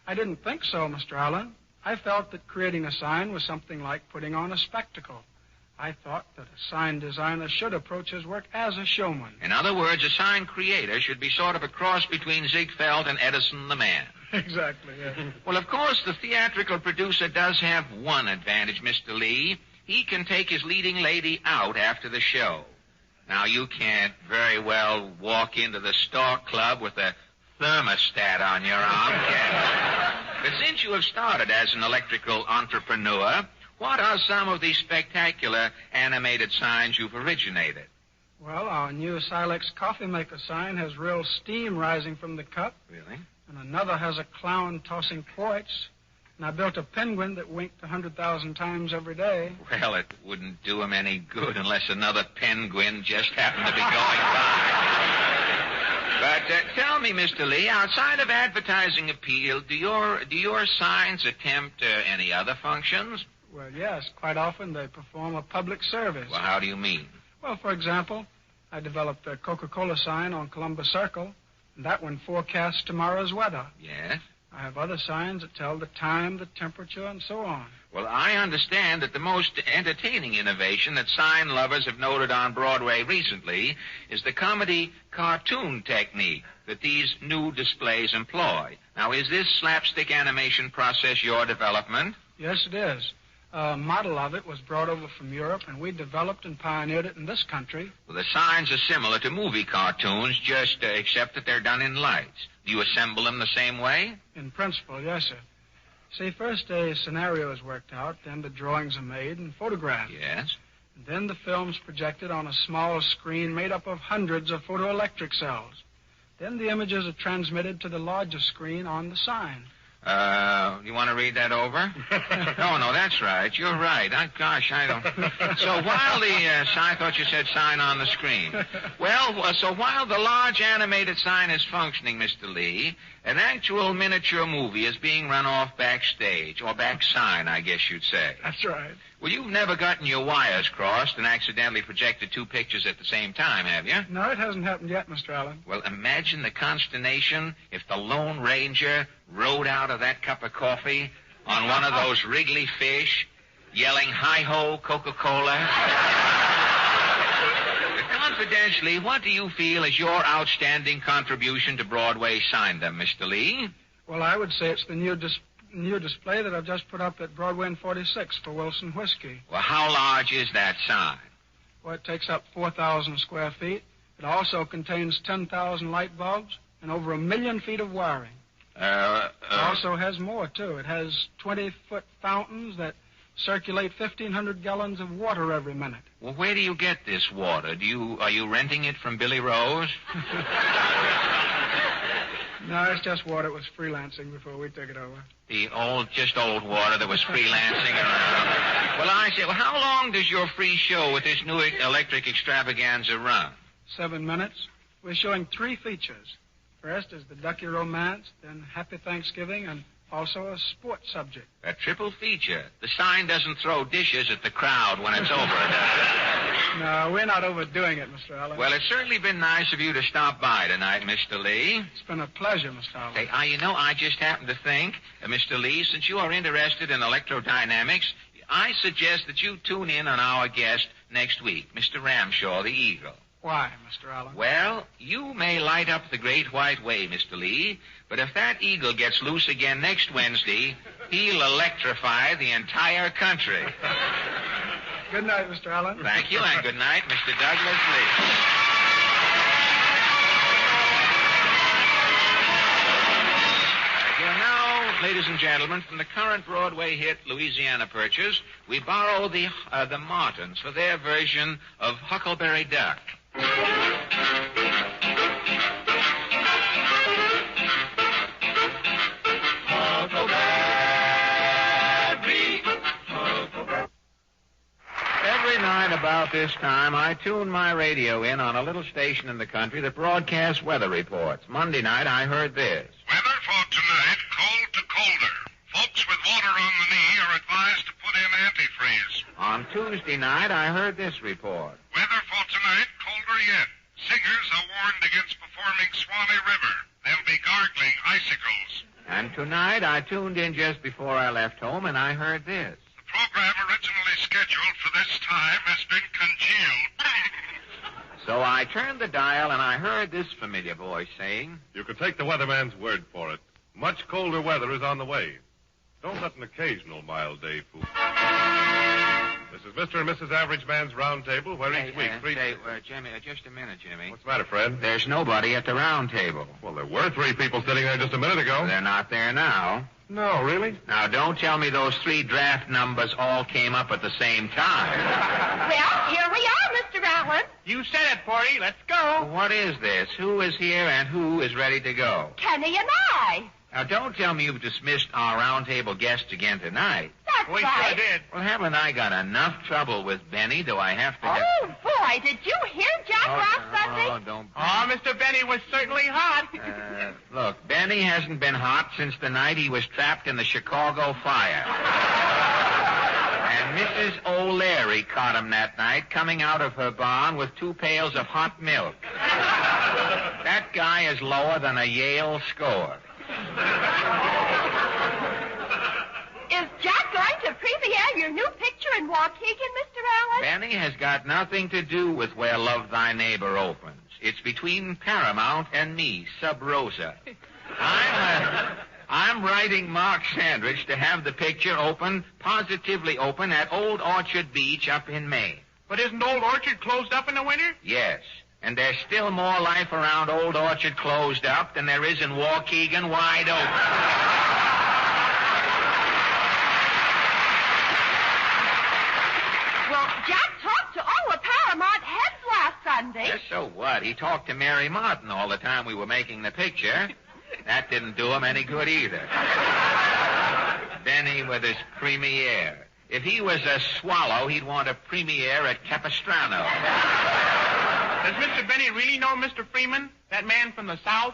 I didn't think so, Mr. Allen. I felt that creating a sign was something like putting on a spectacle. I thought that a sign designer should approach his work as a showman. In other words, a sign creator should be sort of a cross between Ziegfeld and Edison the man. Exactly, yes. Well, of course, the theatrical producer does have one advantage, Mr. Lee. He can take his leading lady out after the show. Now, you can't very well walk into the Stork Club with a thermostat on your arm, can you? But since you have started as an electrical entrepreneur, what are some of the spectacular animated signs you've originated? Well, our new Silex coffee maker sign has real steam rising from the cup. Really? And another has a clown tossing quartz. And I built a penguin that winked 100,000 times every day. Well, it wouldn't do him any good unless another penguin just happened to be going by. But tell me, Mr. Lee, outside of advertising appeal, do your signs attempt any other functions? Well, yes. Quite often they perform a public service. Well, how do you mean? Well, for example, I developed a Coca-Cola sign on Columbus Circle, and that one forecasts tomorrow's weather. Yes? I have other signs that tell the time, the temperature, and so on. Well, I understand that the most entertaining innovation that sign lovers have noted on Broadway recently is the comedy cartoon technique that these new displays employ. Now, is this slapstick animation process your development? Yes, it is. A model of it was brought over from Europe, and we developed and pioneered it in this country. Well, the signs are similar to movie cartoons, just except that they're done in lights. Do you assemble them the same way? In principle, yes, sir. See, first a scenario is worked out, then the drawings are made and photographed. Yes? And then the film's projected on a small screen made up of hundreds of photoelectric cells. Then the images are transmitted to the larger screen on the sign. You want to read that over? No, that's right. You're right. I don't. So while I thought you said sign on the screen. Well, so while the large animated sign is functioning, Mr. Lee, an actual miniature movie is being run off backstage, or back sign, I guess you'd say. That's right. Well, you've never gotten your wires crossed and accidentally projected two pictures at the same time, have you? No, it hasn't happened yet, Mr. Allen. Well, imagine the consternation if the Lone Ranger rode out of that cup of coffee on one of those Wrigley fish, yelling, "Hi-ho, Coca-Cola." Confidentially, what do you feel is your outstanding contribution to Broadway signdom, Mr. Lee? Well, I would say it's the new display that I've just put up at Broadway and 46 for Wilson Whiskey. Well, how large is that sign? Well, it takes up 4,000 square feet. It also contains 10,000 light bulbs and over 1 million feet of wiring. It also has more, too. It has 20-foot fountains that circulate 1,500 gallons of water every minute. Well, where do you get this water? Are you renting it from Billy Rose? No, it's just water. It was freelancing before we took it over. Just old water that was freelancing around. Well, I say, how long does your free show with this new electric extravaganza run? 7 minutes. We're showing 3 features. First is the Ducky Romance, then Happy Thanksgiving, and also a sports subject. A triple feature. The sign doesn't throw dishes at the crowd when it's over, does it? No, we're not overdoing it, Mr. Allen. Well, it's certainly been nice of you to stop by tonight, Mr. Lee. It's been a pleasure, Mr. Allen. Hey, I just happened to think, Mr. Lee, since you are interested in electrodynamics, I suggest that you tune in on our guest next week, Mr. Ramshaw, the Eagle. Why, Mr. Allen? Well, you may light up the Great White Way, Mr. Lee, but if that eagle gets loose again next Wednesday, He'll electrify the entire country. Good night, Mr. Allen. Thank you, and good night, Mr. Douglas Lee. Now, ladies and gentlemen, from the current Broadway hit Louisiana Purchase, we borrow the Martins for their version of Huckleberry Duck. Every night about this time, I tune my radio in on a little station in the country that broadcasts weather reports. Monday night, I heard this. Weather for tonight, cold to colder. Folks with water on the knee are advised to put in antifreeze. On Tuesday night, I heard this report. Weather for tonight, colder yet. Singers are warned against performing Swanee River. They'll be gargling icicles. And tonight, I tuned in just before I left home, and I heard this. The program originally scheduled for this time has been congealed. So I turned the dial, and I heard this familiar voice saying, You can take the weatherman's word for it. Much colder weather is on the way. Don't let an occasional mild day fool. This is Mr. and Mrs. Average Man's Round Table, where each week three... Jimmy, just a minute, Jimmy. What's the matter, Fred? There's nobody at the round table. Well, there were 3 people sitting there just a minute ago. They're not there now. No, really? Now, don't tell me those 3 draft numbers all came up at the same time. Well, here we are, Mr. Allen. You said it, Porty. Let's go. What is this? Who is here and who is ready to go? Kenny and I. Now, don't tell me you've dismissed our roundtable guests again tonight. That's We right. sure did. Well, haven't I got enough trouble with Benny? Do I have to... Oh, boy, did you hear Jack last Sunday? Oh, don't... Oh, Mr. Benny was certainly hot. Look, Benny hasn't been hot since the night he was trapped in the Chicago fire. And Mrs. O'Leary caught him that night coming out of her barn with 2 pails of hot milk. That guy is lower than a Yale score. Is Jack going to premiere your new picture in Waukegan, Mr. Allen? Benny has got nothing to do with where Love Thy Neighbor opens. It's between Paramount and me, Sub Rosa. I'm writing Mark Sandridge to have the picture open, positively open, at Old Orchard Beach up in Maine. But isn't Old Orchard closed up in the winter? Yes. And there's still more life around Old Orchard closed up than there is in Waukegan wide open. Well, Jack talked to all the Paramount heads last Sunday. Yes, so what? He talked to Mary Martin all the time we were making the picture. That didn't do him any good either. Benny with his premiere. If he was a swallow, he'd want a premiere at Capistrano. Does Mr. Benny really know Mr. Freeman, that man from the South?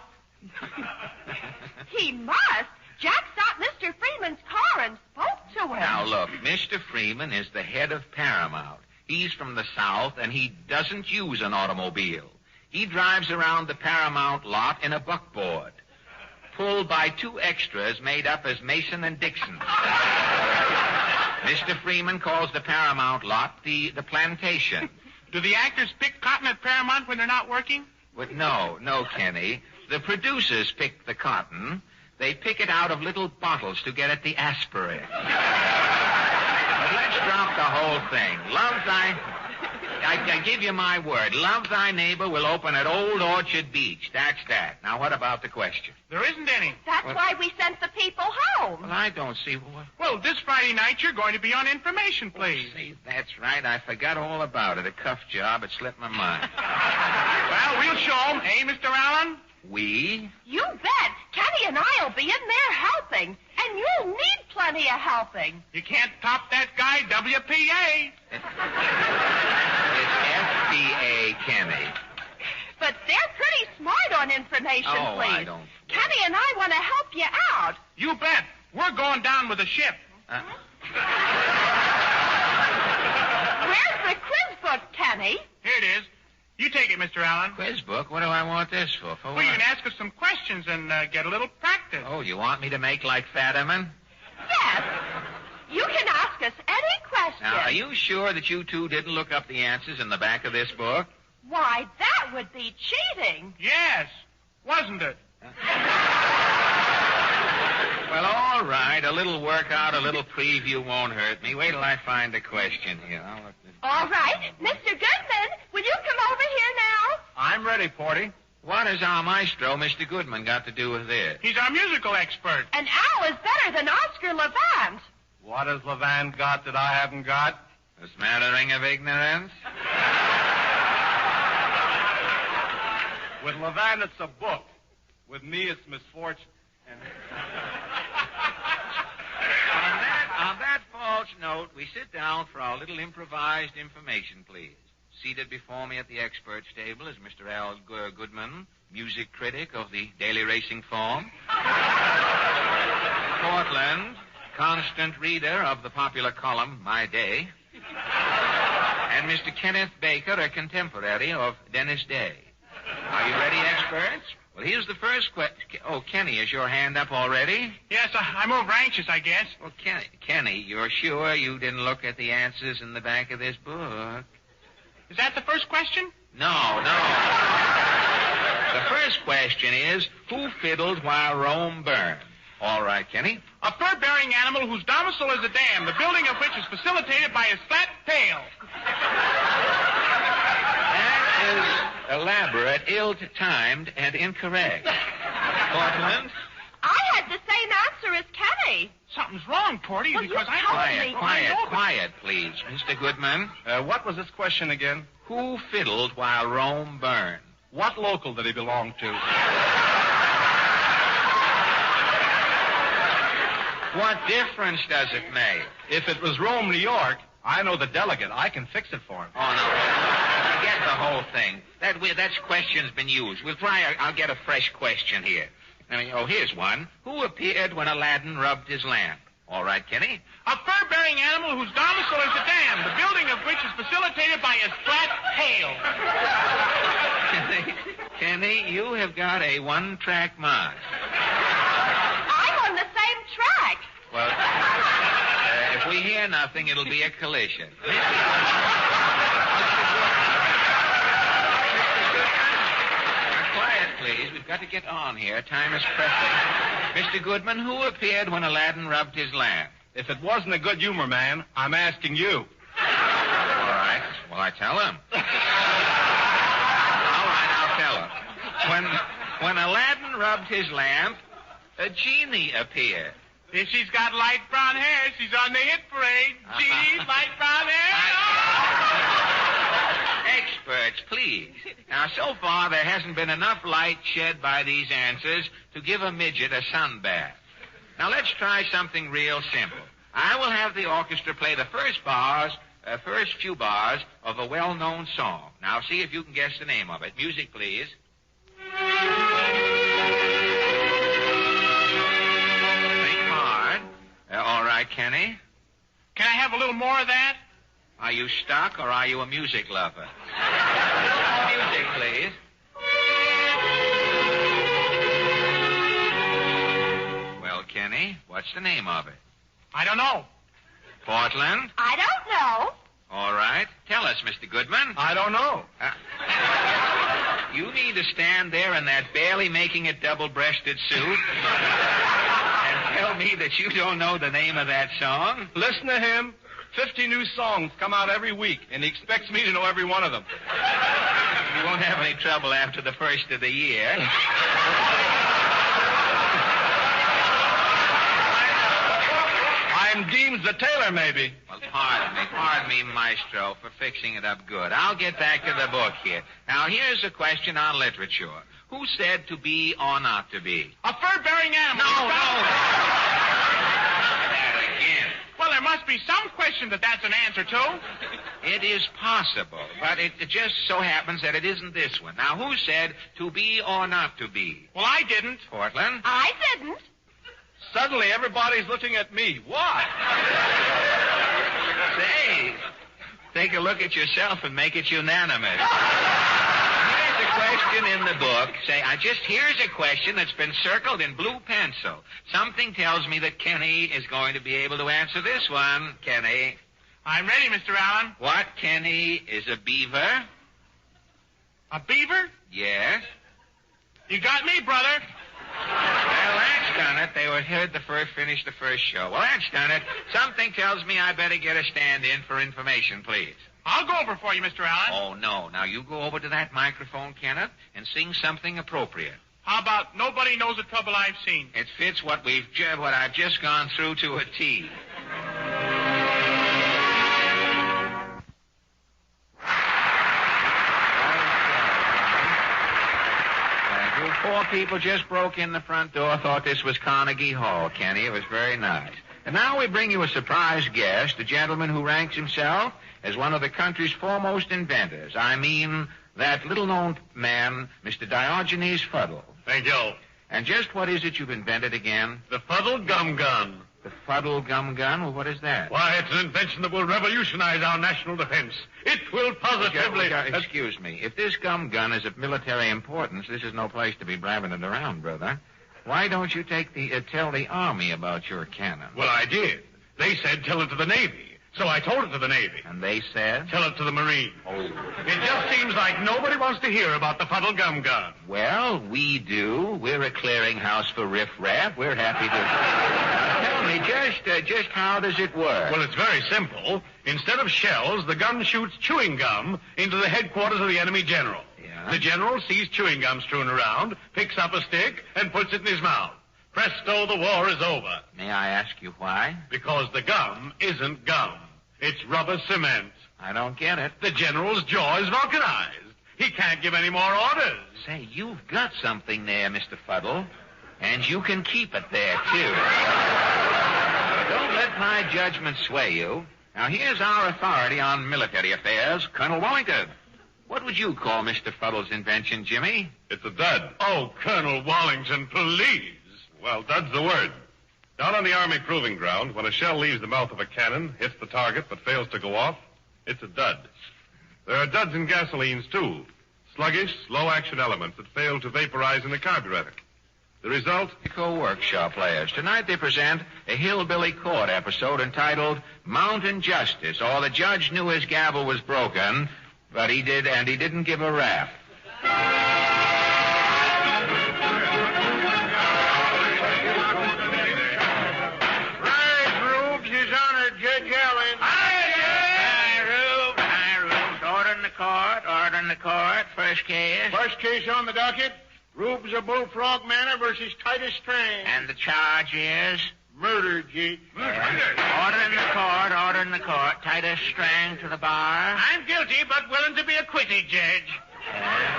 He must. Jack stopped Mr. Freeman's car and spoke to him. Now, look, Mr. Freeman is the head of Paramount. He's from the South, and he doesn't use an automobile. He drives around the Paramount lot in a buckboard, pulled by 2 extras made up as Mason and Dixon. Mr. Freeman calls the Paramount lot the plantation. Do the actors pick cotton at Paramount when they're not working? But no, Kenny. The producers pick the cotton. They pick it out of little bottles to get at the aspirin. But let's drop the whole thing. I give you my word. Love Thy Neighbor will open at Old Orchard Beach. That's that. Now, what about the question? There isn't any. That's why we sent the people home. Well, I don't see what... Well, this Friday night you're going to be on information, please. See, that's right. I forgot all about it. A cuff job. It slipped my mind. Well, we'll show 'em, eh, Mr. Allen? We? You bet. Kenny and I'll be in there helping. And you'll need plenty of helping. You can't top that guy, WPA. It's FPA, Kenny. But they're pretty smart on information, Oh, please. I don't... Kenny and I want to help you out. You bet. We're going down with the ship. Where's the quiz book, Kenny? Here it is. You take it, Mr. Allen. Quiz book? What do I want this for? For Well, what? you can ask us some questions and get a little practice. Oh, you want me to make like Fetterman? Yes. You can ask us any question. Now, are you sure that you 2 didn't look up the answers in the back of this book? Why, that would be cheating. Yes. Wasn't it? Well, all right. A little workout, a little preview won't hurt me. Wait till I find a question here. I'll look this. All right. Mr. Goodman, will you come over here now? I'm ready, Porty. What has our maestro, Mr. Goodman, got to do with this? He's our musical expert. And Al is better than Oscar Levant. What has Levant got that I haven't got? A smattering of ignorance? With Levant, it's a book. With me, it's misfortune. And... On that false note, we sit down for our little improvised information, please. Seated before me at the experts' table is Mr. Al Goodman, music critic of the Daily Racing Form. Portland, constant reader of the popular column, My Day. And Mr. Kenneth Baker, a contemporary of Dennis Day. Are you ready, experts? Well, here's the first question. Oh, Kenny, is your hand up already? Yes, I'm over anxious, I guess. Well, Kenny, you're sure you didn't look at the answers in the back of this book? Is that the first question? No. The first question is, who fiddled while Rome burned? All right, Kenny. A fur-bearing animal whose domicile is a dam, the building of which is facilitated by his flat tail. That is elaborate, ill-timed, and incorrect. Portland? I had the same answer as Kenny. Something's wrong, Porty, well, because Quiet, please. Mr. Goodman? What was this question again? Who fiddled while Rome burned? What local did he belong to? What difference does it make? If it was Rome, New York, I know the delegate. I can fix it for him. Oh, no. Forget the whole thing. That question's been used. I'll get a fresh question here. Here's one. Who appeared when Aladdin rubbed his lamp? All right, Kenny. A fur-bearing animal whose domicile is a dam, the building of which is facilitated by his flat tail. Kenny, you have got a one-track mind. I'm on the same track. Well, if we hear nothing, it'll be a collision. Quiet, please. We've got to get on here. Time is pressing. Mr. Goodman, who appeared when Aladdin rubbed his lamp? If it wasn't a good humor man, I'm asking you. All right. Well, I tell him. All right, I'll tell him. When Aladdin rubbed his lamp, a genie appeared. If she's got light brown hair, she's on the hit parade. Genie, light brown hair. Experts, please. Now, so far, there hasn't been enough light shed by these answers to give a midget a sunbath. Now, let's try something real simple. I will have the orchestra play the first few bars of a well-known song. Now, see if you can guess the name of it. Music, please. All right, Kenny. Can I have a little more of that? Are you stuck or are you a music lover? Music, please. Well, Kenny, what's the name of it? I don't know. Portland? I don't know. All right. Tell us, Mr. Goodman. I don't know. You need to stand there in that barely making it double-breasted suit and tell me that you don't know the name of that song? Listen to him. 50 new songs come out every week, and he expects me to know every one of them. You won't have any trouble after the first of the year. I'm Deems the tailor, maybe. Well, pardon me, Maestro, for fixing it up good. I'll get back to the book here. Now, here's a question on literature. Who said to be or not to be? A fur-bearing animal. No. That again. Well, there must be some question that's an answer to. It is possible, but it just so happens that it isn't this one. Now, who said to be or not to be? Well, I didn't. Portland? I didn't. Suddenly, everybody's looking at me. Why? Say, take a look at yourself and make it unanimous. Here's a question in the book. Here's a question that's been circled in blue pencil. Something tells me that Kenny is going to be able to answer this one. Kenny. I'm ready, Mr. Allen. What, Kenny, is a beaver? A beaver? Yes. You got me, brother. Well, that's that's done it. They were here to finish the first show. Well, that's done it. Something tells me I better get a stand-in for information, please. I'll go over for you, Mr. Allen. Oh, no. Now, you go over to that microphone, Kenneth, and sing something appropriate. How about Nobody Knows the Trouble I've Seen? It fits what I've just gone through to a T. You poor people just broke in the front door, thought this was Carnegie Hall, Kenny. It was very nice. And now we bring you a surprise guest, a gentleman who ranks himself as one of the country's foremost inventors. I mean, that little-known man, Mr. Diogenes Fuddle. Thank you. And just what is it you've invented again? The Fuddle Gum Gun. The Fuddle Gum Gun? Well, what is that? Why, it's an invention that will revolutionize our national defense. It will positively... Excuse me. If this gum gun is of military importance, this is no place to be blabbing it around, brother. Why don't you tell the Army about your cannon? Well, I did. They said tell it to the Navy. So I told it to the Navy. And they said? Tell it to the Marines. Oh. It just seems like nobody wants to hear about the Fuddle Gum Gun. Well, we do. We're a clearinghouse for riffraff. We're happy to... Tell me, just how does it work? Well, it's very simple. Instead of shells, the gun shoots chewing gum into the headquarters of the enemy general. Yeah? The general sees chewing gum strewn around, picks up a stick, and puts it in his mouth. Presto, the war is over. May I ask you why? Because the gum isn't gum. It's rubber cement. I don't get it. The general's jaw is vulcanized. He can't give any more orders. Say, you've got something there, Mr. Fuddle. And you can keep it there, too. Don't let my judgment sway you. Now, here's our authority on military affairs, Colonel Wallington. What would you call Mr. Fuddle's invention, Jimmy? It's a dud. Oh, Colonel Wallington, please. Well, dud's the word. Down on the Army proving ground, when a shell leaves the mouth of a cannon, hits the target, but fails to go off, it's a dud. There are duds in gasolines, too. Sluggish, slow-action elements that fail to vaporize in the carburetor. The result? Co-workshop players. Tonight they present a Hillbilly Court episode entitled Mountain Justice, or the judge knew his gavel was broken, but he didn't give a rap. Order in the court. First case. First case on the docket, Rubes of Bullfrog Manor versus Titus Strang. And the charge is? Murder, Jake. Order in the court. Titus Strang to the bar. I'm guilty, but willing to be acquitted, Judge.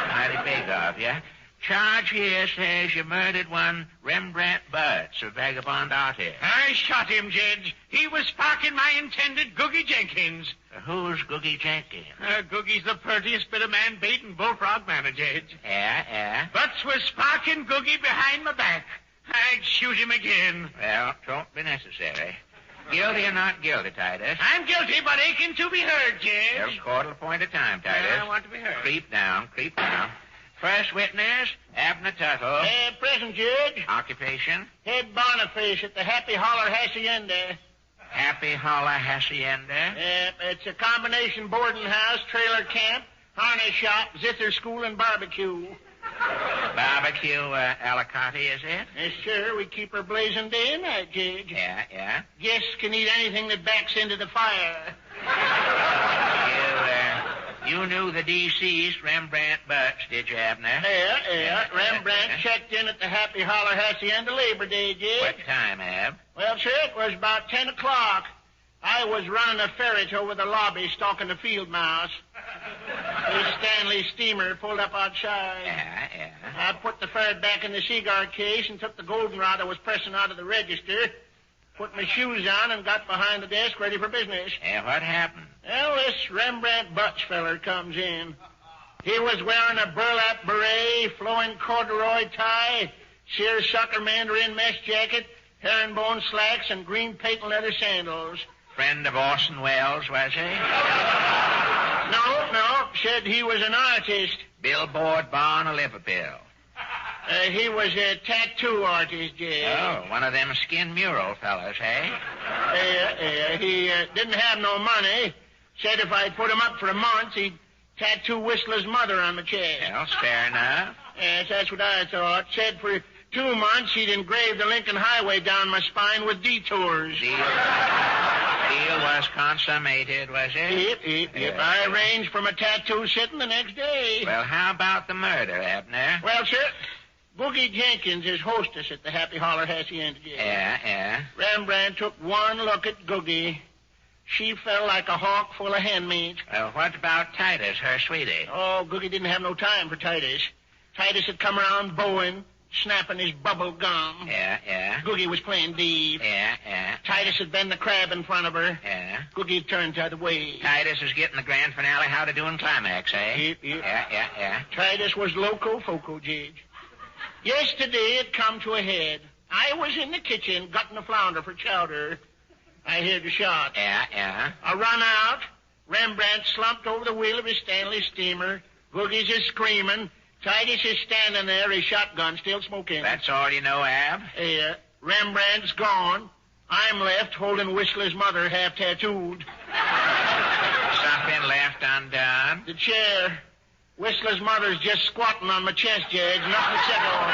Mighty big of you. Charge here says you murdered one Rembrandt Butts, a vagabond artist. I shot him, Judge. He was sparking my intended Googie Jenkins. Who's Googie Jenkins? Googie's the purtiest bit of man bait in Bullfrog Manor, Judge. Yeah. Butts was sparking Googie behind my back. I'd shoot him again. Well, don't be necessary. Guilty or not guilty, Titus? I'm guilty, but aching to be heard, Judge. Your court will appoint a time, Titus. I want to be heard. Creep down. First witness, Abner Tuttle. Present, Judge. Occupation? Head Boniface at the Happy Holler Hacienda. Happy Holler Hacienda? It's a combination boarding house, trailer camp, harness shop, zither school, and barbecue. Barbecue alicotti, is it? Yes, sir. We keep her blazing day and night, Judge. Yeah. Guests can eat anything that backs into the fire. You knew the deceased Rembrandt Butts, did you, Abner? Yeah. Rembrandt checked in at the Happy Holler Hacienda Labor Day, Judge. What time, Ab? Well, sir, it was about 10 o'clock. I was running a ferret over the lobby, stalking the field mouse. The Stanley steamer pulled up outside. Yeah. I put the ferret back in the cigar case and took the goldenrod I was pressing out of the register, put my shoes on, and got behind the desk ready for business. Yeah, what happened? Well, this Rembrandt Butts feller comes in. He was wearing a burlap beret, flowing corduroy tie, seersucker mandarin mesh jacket, herringbone slacks, and green patent leather sandals. Friend of Orson Welles, was he? No. Said he was an artist. Billboard, Barn, or Liverpool? He was a tattoo artist, Jay. Oh, one of them skin mural fellas, eh? He didn't have no money. Said if I'd put him up for a month, he'd tattoo Whistler's mother on my chest. Well, fair enough. Yes, that's what I thought. Said for 2 months, he'd engraved the Lincoln Highway down my spine with detours. Deal was consummated, was it? Yep. I arranged for my tattoo sitting the next day. Well, how about the murder, Abner? Well, sir, Boogie Jenkins is hostess at the Happy Holler Hacienda Jail. Yeah. Rembrandt took one look at Googie. She fell like a hawk full of hen meat. Well, what about Titus, her sweetie? Oh, Googie didn't have no time for Titus. Titus had come around bowing, snapping his bubble gum. Yeah. Googie was playing deep. Yeah. Titus had been the crab in front of her. Yeah. Googie turned the other way. Titus is getting the grand finale, how to do in climax, eh? Yep. Yeah. Titus was loco foco, Judge. Yesterday it come to a head. I was in the kitchen gutting a flounder for chowder. I heard the shot. Yeah. I run out. Rembrandt slumped over the wheel of his Stanley steamer. Googie's is screaming. Titus is standing there, his shotgun still smoking. That's all you know, Ab? Yeah. Rembrandt's gone. I'm left holding Whistler's mother half tattooed. Something left undone? The chair. Whistler's mother's just squatting on my chest, Judge. Nothing to sit on.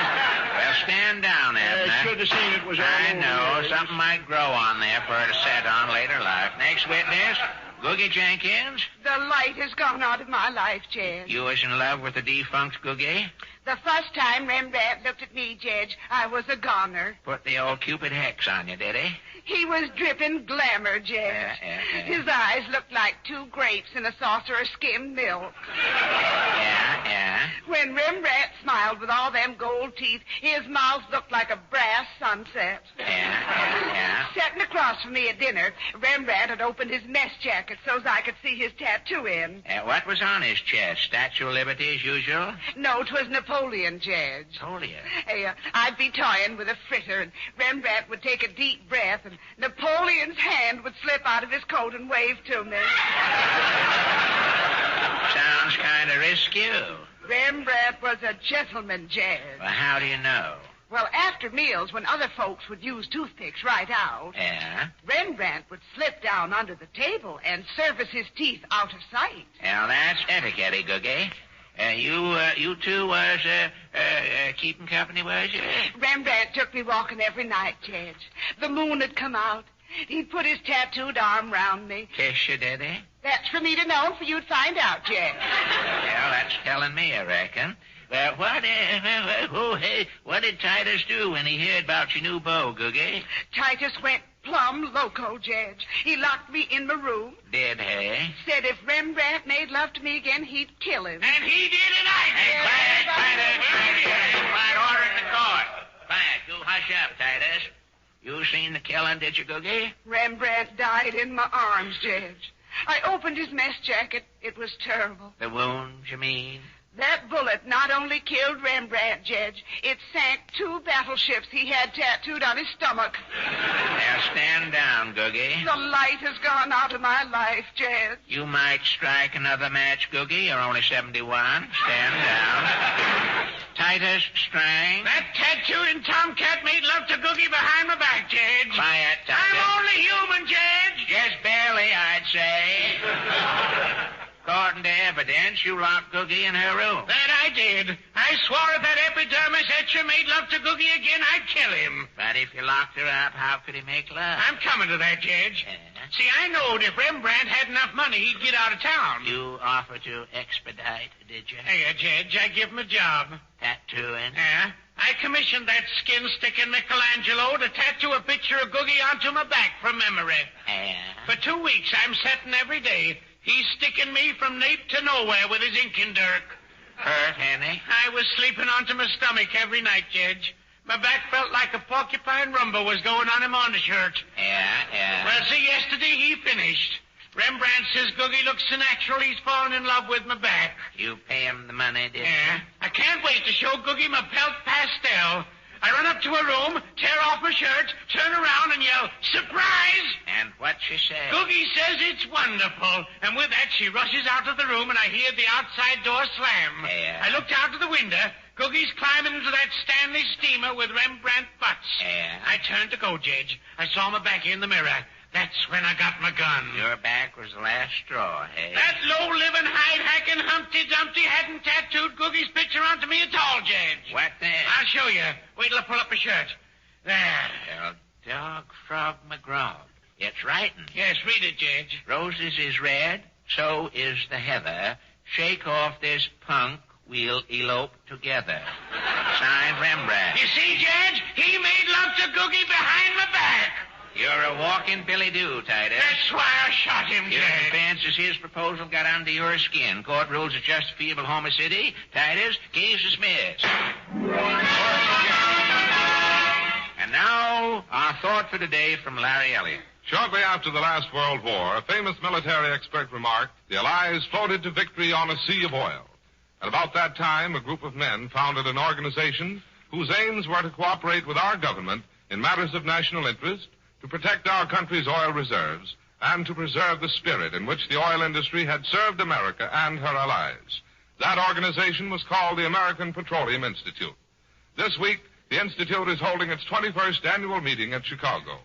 Well, stand down, Abner. I should have seen it was all I over know. there. Something might grow on there for her to set on later life. Next witness, Googie Jenkins. The light has gone out of my life, Judge. You was in love with the defunct Googie? The first time Rembrandt looked at me, Judge, I was a goner. Put the old Cupid hex on you, did he? He was dripping glamour, Judge. Yeah. His eyes looked like 2 grapes in a saucer of skimmed milk. Yeah. When Rembrandt smiled with all them gold teeth, his mouth looked like a brass sunset. Yeah. Sitting across from me at dinner, Rembrandt had opened his mess jacket so's I could see his tattoo in. What was on his chest? Statue of Liberty as usual? No, 'twas Napoleon, Judge. Napoleon? I'd be toying with a fritter, and Rembrandt would take a deep breath, and Napoleon's hand would slip out of his coat and wave to me. Sounds kind of risky. Rembrandt was a gentleman, Judge. Well, how do you know? Well, after meals, when other folks would use toothpicks right out, Yeah? Rembrandt would slip down under the table and service his teeth out of sight. Well, that's etiquette, Googie. You two was keeping company, was you? Rembrandt took me walking every night, Judge. The moon had come out. He'd put his tattooed arm round me. Kiss you, did he? That's for me to know and for you to find out, Judge. Well, that's telling me, I reckon. Well, what did Titus do when he heard about your new beau, Googie? Titus went plumb loco, Judge. He locked me in my room. Did he? Said if Rembrandt made love to me again, he'd kill him. And he did, and I did. Quiet, order in the court. Quiet, you hush up, Titus. You seen the killing, did you, Googie? Rembrandt died in my arms, Judge. I opened his mess jacket. It was terrible. The wounds, you mean? That bullet not only killed Rembrandt, Judge, it sank 2 battleships he had tattooed on his stomach. Now stand down, Googie. The light has gone out of my life, Judge. You might strike another match, Googie. You're only 71. Stand down. Titus Strang. That tattooing tomcat made love to Googie behind my back, Judge. Quiet, Titus. I'm only human, Judge. Just barely, I'd say. According to evidence, you locked Googie in her room. That I did. I swore if that epidermis etcher made love to Googie again, I'd kill him. But if you locked her up, how could he make love? I'm coming to that, Judge. See, I knowed if Rembrandt had enough money, he'd get out of town. You offered to expedite, did you? Hey, Judge, I give him a job. Tattooing? Yeah. I commissioned that skin-sticking Michelangelo to tattoo a picture of Googie onto my back from memory. Yeah. For 2 weeks, I'm setting every day. He's sticking me from nape to nowhere with his inking dirk. Hurt, Henny? I was sleeping onto my stomach every night, Judge. My back felt like a porcupine rumba was going on him on the shirt. Yeah. Well, see, yesterday he finished. Rembrandt says Googie looks so natural he's fallen in love with my back. You pay him the money, did you? I can't wait to show Googie my pelt pastel. I run up to her room, tear off my shirt, turn around and yell, "Surprise!" And what she say? Googie says it's wonderful. And with that, she rushes out of the room and I hear the outside door slam. Yeah. I looked out of the window. Googie's climbing into that Stanley steamer with Rembrandt butts. Yeah. I turned to go, Judge. I saw my back in the mirror. That's when I got my gun. Your back was the last straw, hey? That low-living, hide-hacking Humpty Dumpty hadn't tattooed Googie's picture onto me at all, Judge. What then? I'll show you. Wait till I pull up my shirt. There. Well, Dog Frog McGraw. It's writing. Yes, read it, Judge. Roses is red, so is the heather. Shake off this punk, we'll elope together. Signed, Rembrandt. You see, Judge? He made love to Googie behind my back. You're a walking Billy Doo, Titus. That's why I shot him, Your Judge. defense is his proposal got under your skin. Court rules it's justifiable homicide. Titus, case dismissed. And now, our thought for today from Larry Elliott. Shortly after the last World War, a famous military expert remarked, the Allies floated to victory on a sea of oil. At about that time, a group of men founded an organization whose aims were to cooperate with our government in matters of national interest, to protect our country's oil reserves, and to preserve the spirit in which the oil industry had served America and her allies. That organization was called the American Petroleum Institute. This week, the Institute is holding its 21st annual meeting at Chicago.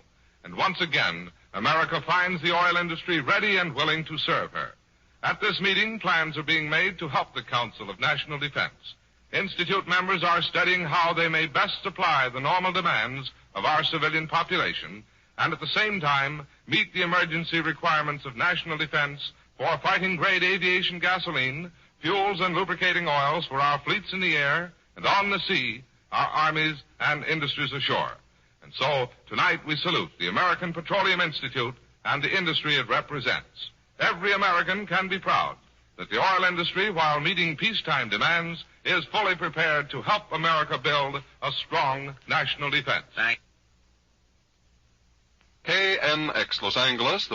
And once again, America finds the oil industry ready and willing to serve her. At this meeting, plans are being made to help the Council of National Defense. Institute members are studying how they may best supply the normal demands of our civilian population and at the same time meet the emergency requirements of national defense for fighting-grade aviation gasoline, fuels and lubricating oils for our fleets in the air and on the sea, our armies and industries ashore. And so, tonight we salute the American Petroleum Institute and the industry it represents. Every American can be proud that the oil industry, while meeting peacetime demands, is fully prepared to help America build a strong national defense. KNX Los Angeles.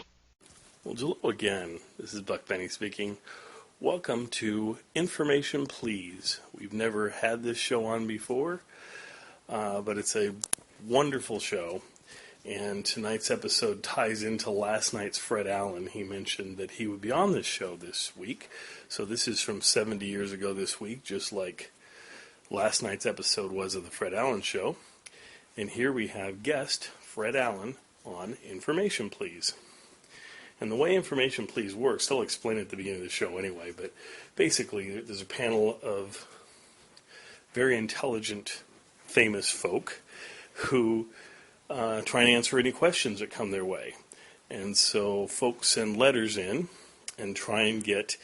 Well, hello again. This is Buck Benny speaking. Welcome to Information Please. We've never had this show on before, but it's a wonderful show. And tonight's episode ties into last night's Fred Allen. He mentioned that he would be on this show this week. So this is from 70 years ago this week, just like last night's episode was of the Fred Allen Show. And here we have guest Fred Allen on Information Please. And the way Information Please works, I'll explain it at the beginning of the show anyway, but basically there's a panel of very intelligent, famous folk who try and answer any questions that come their way. And so folks send letters in and try and get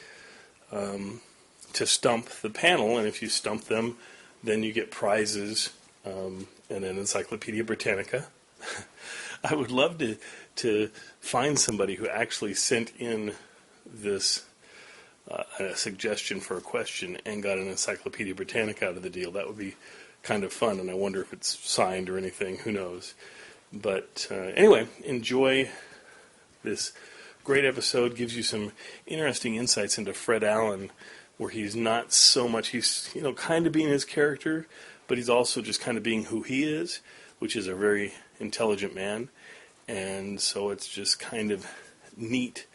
to stump the panel, and if you stump them, then you get prizes and an Encyclopedia Britannica. I would love to find somebody who actually sent in this a suggestion for a question and got an Encyclopedia Britannica out of the deal. That would be kind of fun, and I wonder if it's signed or anything. Who knows? But anyway, enjoy this great episode. Gives you some interesting insights into Fred Allen, where he's not so much, he's kind of being his character, but he's also just kind of being who he is, which is a very intelligent man. And so it's just kind of neat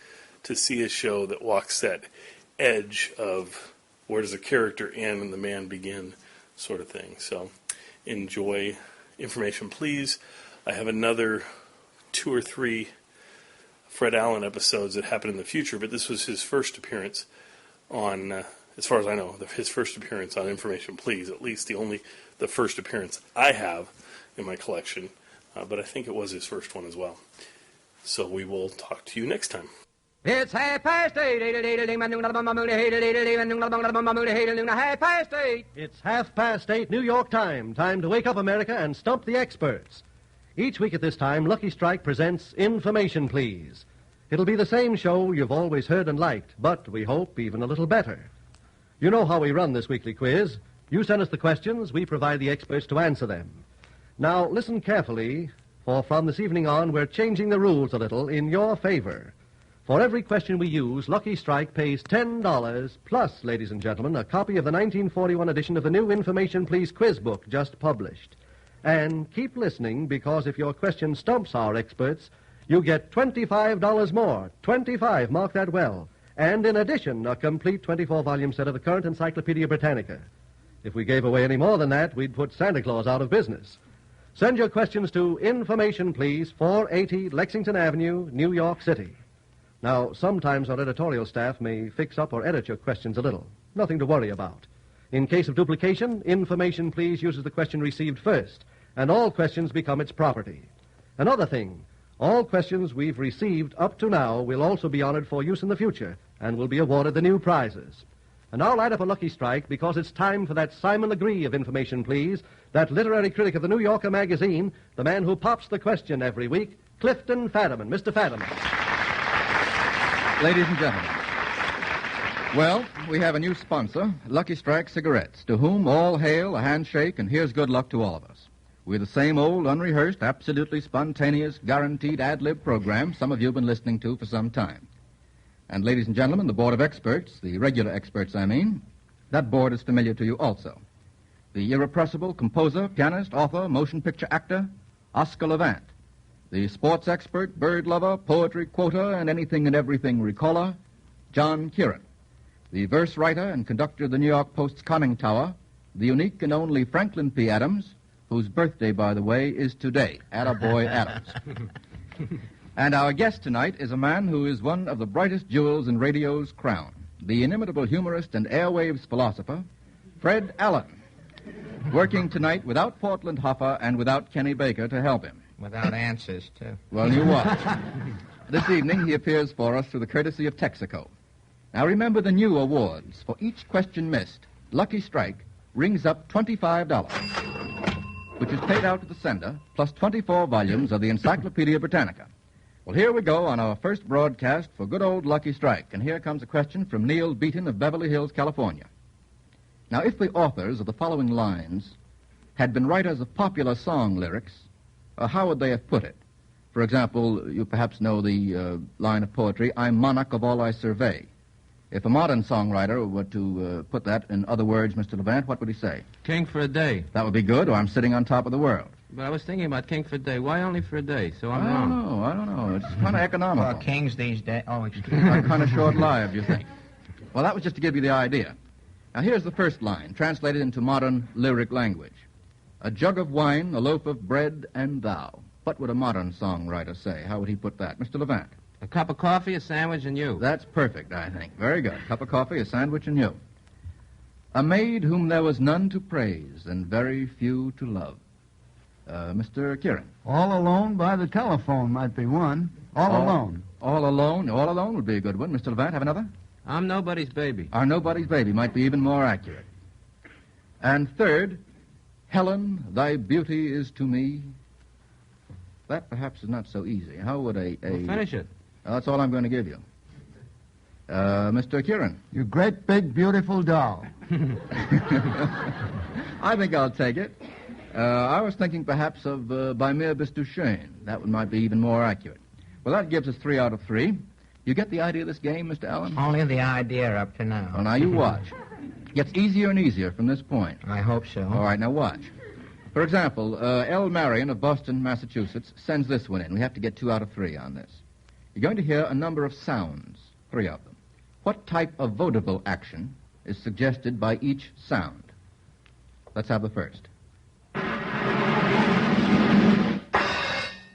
to see a show that walks that edge of where does a character end and the man begin, sort of thing. So enjoy Information Please. I have another 2 or 3 Fred Allen episodes that happen in the future, but this was his first appearance on, as far as I know, his first appearance on Information Please, at least the first appearance I have in my collection, but I think it was his first one as well. So we will talk to you next time. It's 8:30. Half past 8. It's 8:30 New York time. Time to wake up, America, and stump the experts. Each week at this time, Lucky Strike presents Information Please. It'll be the same show you've always heard and liked, but we hope even a little better. You know how we run this weekly quiz. You send us the questions, we provide the experts to answer them. Now, listen carefully, for from this evening on, we're changing the rules a little in your favor. For every question we use, Lucky Strike pays $10, plus, ladies and gentlemen, a copy of the 1941 edition of the new Information Please quiz book just published. And keep listening, because if your question stumps our experts, you get $25 more. 25, mark that well. And in addition, a complete 24-volume set of the current Encyclopedia Britannica. If we gave away any more than that, we'd put Santa Claus out of business. Send your questions to Information Please, 480 Lexington Avenue, New York City. Now, sometimes our editorial staff may fix up or edit your questions a little. Nothing to worry about. In case of duplication, Information Please uses the question received first, and all questions become its property. Another thing, all questions we've received up to now will also be honored for use in the future and will be awarded the new prizes. And now light up a lucky strike because it's time for that Simon Legree of Information Please, that literary critic of the New Yorker magazine, the man who pops the question every week, Clifton Fadiman. Mr. Fadiman. Ladies and gentlemen, well, we have a new sponsor, Lucky Strike Cigarettes, to whom all hail, a handshake, and here's good luck to all of us. We're the same old, unrehearsed, absolutely spontaneous, guaranteed ad-lib program some of you have been listening to for some time. And, ladies and gentlemen, the board of experts, the regular experts, I mean, that board is familiar to you also. The irrepressible composer, pianist, author, motion picture actor, Oscar Levant. The sports expert, bird lover, poetry quoter, and anything and everything recaller, John Kieran. The verse writer and conductor of the New York Post's conning tower, the unique and only Franklin P. Adams, whose birthday, by the way, is today. Attaboy Adams. And our guest tonight is a man who is one of the brightest jewels in radio's crown, the inimitable humorist and airwaves philosopher, Fred Allen, working tonight without Portland Hoffa and without Kenny Baker to help him. Without answers, too. Well, you watch. This evening he appears for us through the courtesy of Texaco. Now remember the new awards. For each question missed, Lucky Strike rings up $25, which is paid out to the sender, plus 24 volumes of the Encyclopedia Britannica. Well, here we go on our first broadcast for good old Lucky Strike. And here comes a question from Neil Beaton of Beverly Hills, California. Now, if the authors of the following lines had been writers of popular song lyrics, how would they have put it? For example, you perhaps know the line of poetry, I'm monarch of all I survey. If a modern songwriter were to put that in other words, Mr. Levant, what would he say? King for a day. That would be good, or I'm sitting on top of the world. But I was thinking about king for a day. Why only for a day? So I'm I wrong. don't know. It's kind of economical. Well, kings these days... Oh, excuse me. Kind of short-lived, you think. Well, that was just to give you the idea. Now, here's the first line, translated into modern lyric language. A jug of wine, a loaf of bread, and thou. What would a modern songwriter say? How would he put that? Mr. Levant. A cup of coffee, a sandwich, and you. That's perfect, I think. Very good. Cup of coffee, a sandwich, and you. A maid whom there was none to praise and very few to love. Mr. Kieran. All Alone by the Telephone might be one. All Alone. All Alone. All Alone would be a good one. Mr. Levant, have another? I'm Nobody's Baby. Our Nobody's Baby might be even more accurate. And third, Helen, thy beauty is to me. That perhaps is not so easy. How would Well, finish it. That's all I'm going to give you. Mr. Kieran. You great big beautiful doll. I think I'll take it. I was thinking perhaps of By Mir bis du schön. That one might be even more accurate. Well, that gives us 3 out of 3. You get the idea of this game, Mr. Allen? Only the idea up to now. Well, now you watch. Gets easier and easier from this point. I hope so. All right, now watch. For example, L. Marion of Boston, Massachusetts, sends this one in. We have to get 2 out of 3 on this. You're going to hear a number of sounds, 3 of them. What type of vaudeville action is suggested by each sound? Let's have the first.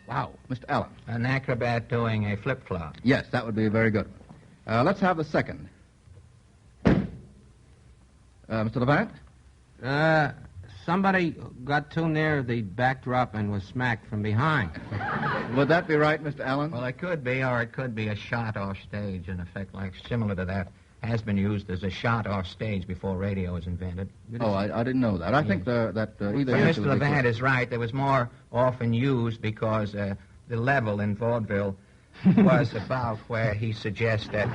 Wow, Mr. Allen. An acrobat doing a flip-flop. Yes, that would be a very good one. Let's have the second. Mr. Levant? Somebody got too near the backdrop and was smacked from behind. Would that be right, Mr. Allen? Well, it could be, or it could be a shot off stage, in effect, like similar to that. Has been used as a shot off stage before radio was invented. Oh, I didn't know that. I think that either... Well, Mr. Levant is right. It was more often used because the level in vaudeville was about where he suggests that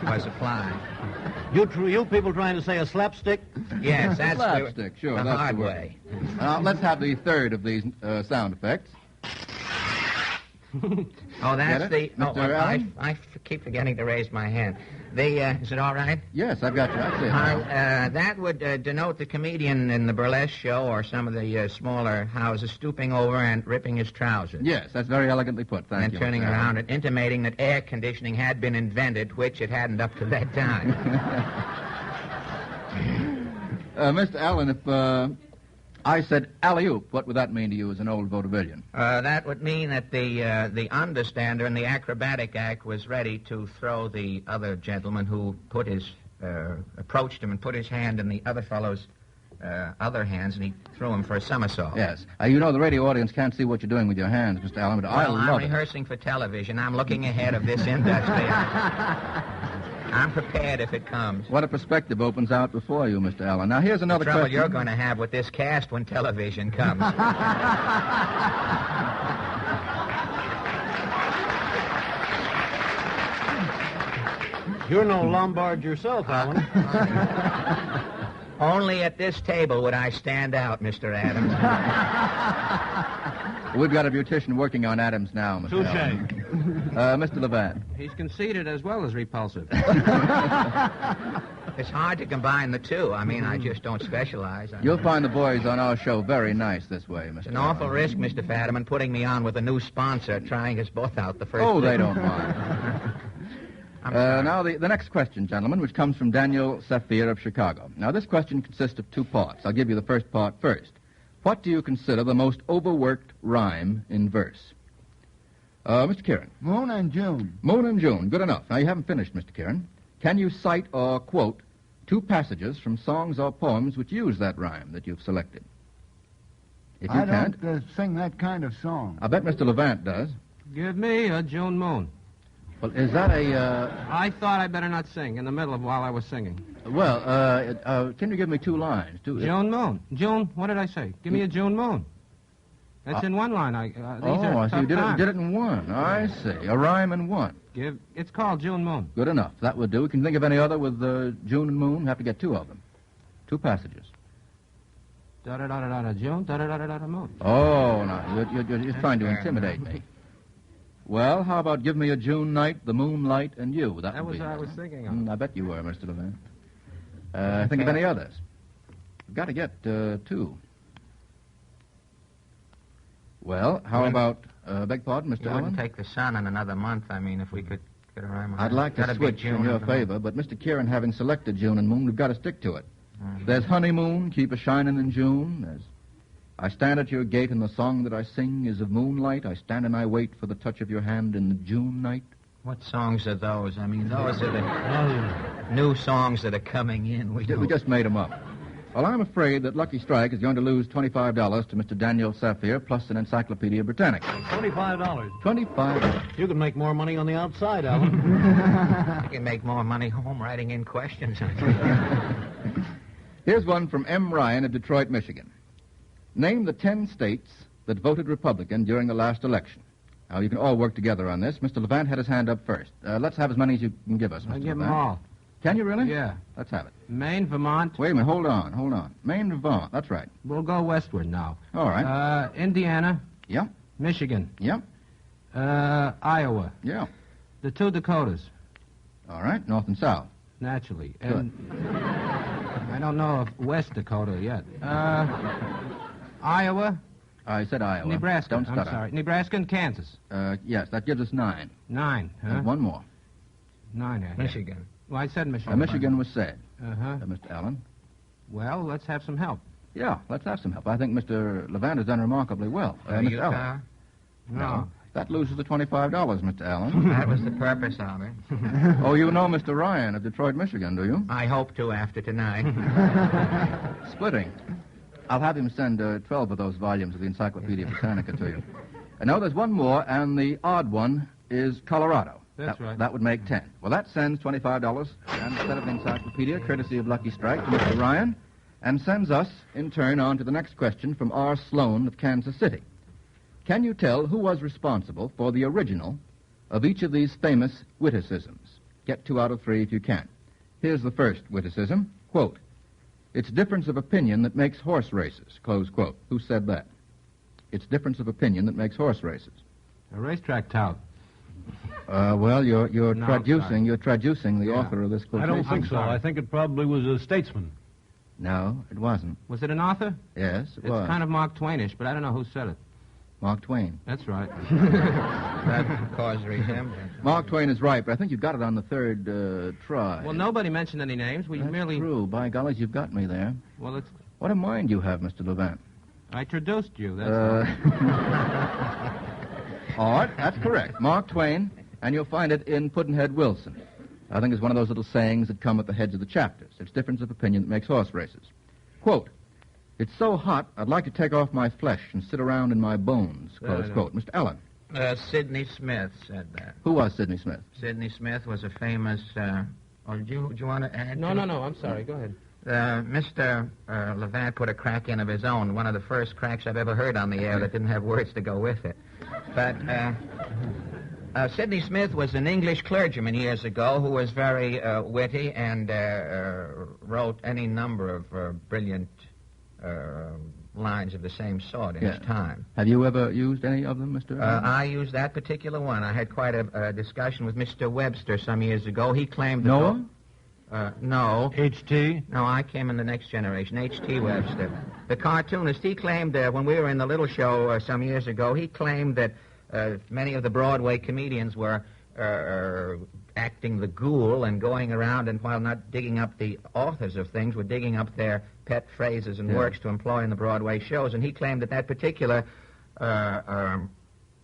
was applied. You people trying to say a slapstick? Yes, that's slapstick, sure. The that's hard the word. way. Now, let's have the third of these sound effects. Oh, that's the... Mr. Allen? I keep forgetting to raise my hand. Is it all right? Yes, I've got you. I see it. That would denote the comedian in the burlesque show or some of the smaller houses stooping over and ripping his trousers. Yes, that's very elegantly put. Thank you. And turning around and intimating that air conditioning had been invented, which it hadn't up to that time. Mr. Allen, I said alley-oop. What would that mean to you as an old vaudevillian? That would mean that the understander in the acrobatic act was ready to throw the other gentleman who approached him and put his hand in the other fellow's other hands, and he threw him for a somersault. Yes. You know the radio audience can't see what you're doing with your hands, Mr. Allen, but I love I'm it. rehearsing for television. I'm looking ahead of this industry. I'm prepared if it comes. What a perspective opens out before you, Mr. Allen. Now, here's another trouble question. You're going to have with this cast when television comes. You're no Lombard yourself, Allen. Only at this table would I stand out, Mr. Adams. We've got a beautician working on Adams now, Mr. Allen. Mr. Levant. He's conceited as well as repulsive. It's hard to combine the two. I mean, I just don't specialize. You'll find the boys on our show very nice this way, Mr. It's an awful risk, Mr. Fadiman, putting me on with a new sponsor, trying us both out the first. Oh, they don't mind. Now, the next question, gentlemen, which comes from Daniel Saphir of Chicago. Now, this question consists of two parts. I'll give you the first part first. What do you consider the most overworked rhyme in verse? Mr. Kieran. Moon and June. Moon and June. Good enough. Now, you haven't finished, Mr. Kieran. Can you cite or quote two passages from songs or poems which use that rhyme that you've selected? If you can't, don't sing that kind of song. I bet Mr. Levant does. Give me a June moon. Well, is that a... I thought I'd better not sing in the middle of while I was singing. Well, can you give me two lines? June moon. June, what did I say? Give me a June moon. That's in one line. I see. You did it in one. I see. A rhyme in one. It's called June moon. Good enough. That would do. Can you think of any other with June and moon? Have to get two of them. Two passages. Da-da-da-da-da, June, da-da-da-da-da, moon. Oh, no. You're just trying to intimidate me. Well, how about give me a June night, the moonlight, and you? That was what I was thinking of. I bet you were, Mr. Levant. Think of any others. You've got to get two. Well, how about, beg pardon, Mr. You Allen? wouldn't take the sun in another month, I mean, if we could get a rhyme on I'd that. like to switch in your favor, but Mr. Kieran having selected June and moon, we've got to stick to it. There's honeymoon, keep a-shining in June. There's I stand at your gate, and the song that I sing is of moonlight. I stand and I wait for the touch of your hand in the June night. What songs are those? I mean, those are the new songs that are coming in. We just made them up. Well, I'm afraid that Lucky Strike is going to lose $25 to Mr. Daniel Saphir plus an Encyclopedia Britannica. $25. $25. You can make more money on the outside, Alan. I can make more money home writing in questions. Here's one from M. Ryan of Detroit, Michigan. Name the 10 states that voted Republican during the last election. Now, you can all work together on this. Mr. Levant had his hand up first. Let's have as many as you can give us, Mr. I'll give Levant. them all. Can you really? Yeah. Let's have it. Maine, Vermont. Wait a minute. Hold on. Maine, Vermont. That's right. We'll go westward now. All right. Indiana. Yeah. Michigan. Yeah. Iowa. Yeah. The two Dakotas. All right. North and south. Naturally. Good. And I don't know if West Dakota yet. Iowa. I said Iowa. Nebraska. Don't stutter. I'm sorry. Nebraska and Kansas. Yes, that gives us 9. 9, huh? And one more. 9, yeah. Michigan. Well, I said Michigan. Michigan was said. Uh-huh. Mr. Allen. Well, let's have some help. Yeah, let's have some help. I think Mr. Levant has done remarkably well. Mr. Utah? Allen. No. That loses the $25, Mr. Allen. That was the purpose of it. Oh, you know Mr. Ryan of Detroit, Michigan, do you? I hope to after tonight. Splitting. I'll have him send 12 of those volumes of the Encyclopedia Britannica to you. And now there's one more, and the odd one is Colorado. That's right. That would make 10. Well, that sends $25 and instead of the encyclopedia, courtesy of Lucky Strike, to Mr. Ryan, and sends us, in turn, on to the next question from R. Sloan of Kansas City. Can you tell who was responsible for the original of each of these famous witticisms? Get 2 out of 3 if you can. Here's the first witticism. Quote, "It's difference of opinion that makes horse races," close quote. Who said that? It's difference of opinion that makes horse races. A racetrack tout. Well, you're No, traducing the author of this I quotation. don't think so. I think it probably was a statesman. No, it wasn't. Was it an author? Yes, it was. It's kind of Mark Twainish, but I don't know who said it. Mark Twain. That's right. That caused resemblance. Mark Twain is right, but I think you've got it on the third try. Well, nobody mentioned any names. We That's merely... true. By golly, you've got me there. Well, it's... What a mind you have, Mr. Levant. I introduced you, that's All right, that's correct. Mark Twain, and you'll find it in Pudd'nhead Wilson. I think it's one of those little sayings that come at the heads of the chapters. It's difference of opinion that makes horse races. Quote, "It's so hot, I'd like to take off my flesh and sit around in my bones," close quote. Mr. Allen. Sidney Smith said that. Who was Sidney Smith? Sidney Smith was a famous... do you want to add? No, I'm sorry. Go ahead. Mr. Levant put a crack in of his own, one of the first cracks I've ever heard on the air that didn't have words to go with it. But Sidney Smith was an English clergyman years ago who was very witty and wrote any number of brilliant lines of the same sort in his time. Have you ever used any of them, Mr. I used that particular one. I had quite a discussion with Mr. Webster some years ago. He claimed... Noah? No. H.T.? No, I came in the next generation. H.T. Webster. The cartoonist, he claimed when we were in the little show some years ago, he claimed that many of the Broadway comedians were acting the ghoul and going around and, while not digging up the authors of things, were digging up their pet phrases and works to employ in the Broadway shows. And he claimed that particular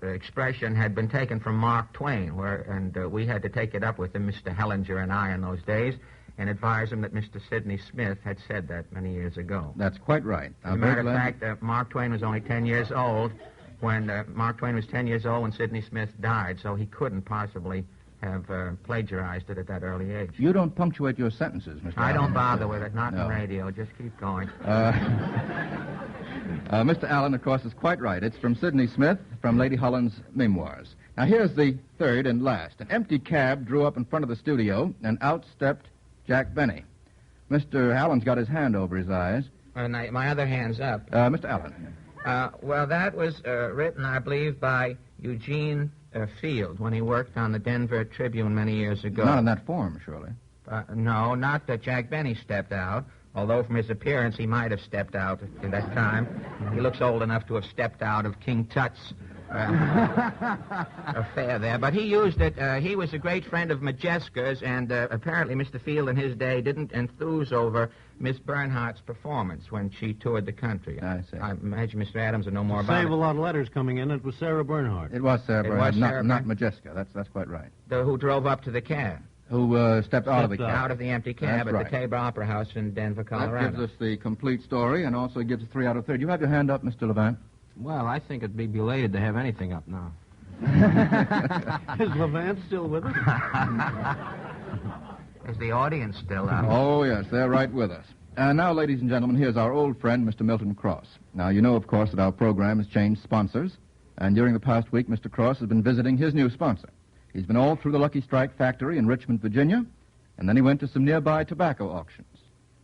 expression had been taken from Mark Twain, and we had to take it up with him, Mr. Hellinger and I, in those days, and advise him that Mr. Sidney Smith had said that many years ago. That's quite right. As a matter of fact, Mark Twain was only 10 years old when Mark Twain was 10 years old when Sidney Smith died, so he couldn't possibly have plagiarized it at that early age. You don't punctuate your sentences, Mr. I Allen. don't bother with it, not in radio. Just keep going. Mr. Allen, of course, is quite right. It's from Sidney Smith, from Lady Holland's Memoirs. Now, here's the third and last. An empty cab drew up in front of the studio, and out stepped Jack Benny. Mr. Allen's got his hand over his eyes. My other hand's up. Mr. Allen. Well, that was written, I believe, by Eugene Field when he worked on the Denver Tribune many years ago. Not in that form, surely. No, not that Jack Benny stepped out, although from his appearance he might have stepped out at that time. He looks old enough to have stepped out of King Tut's affair there. But he used it. He was a great friend of Majeska's, and apparently Mr. Field in his day didn't enthuse over Miss Bernhardt's performance when she toured the country. I see. I imagine Mr. Adams will know more about it. Save a lot of letters coming in. It was Sarah Bernhardt. It was Sarah Bernhardt, Sarah not Majeska. That's quite right. Who drove up to the cab. Who stepped out of the cab. Out of the empty cab That's at the Tabor Opera House in Denver, Colorado. That gives us the complete story and also gives us 3 out of 30. You have your hand up, Mr. Levant. Well, I think it'd be belated to have anything up now. Is Levant still with us? Is the audience still up? Oh, yes, they're right with us. And now, ladies and gentlemen, here's our old friend, Mr. Milton Cross. Now, you know, of course, that our program has changed sponsors, and during the past week, Mr. Cross has been visiting his new sponsor. He's been all through the Lucky Strike factory in Richmond, Virginia, and then he went to some nearby tobacco auctions.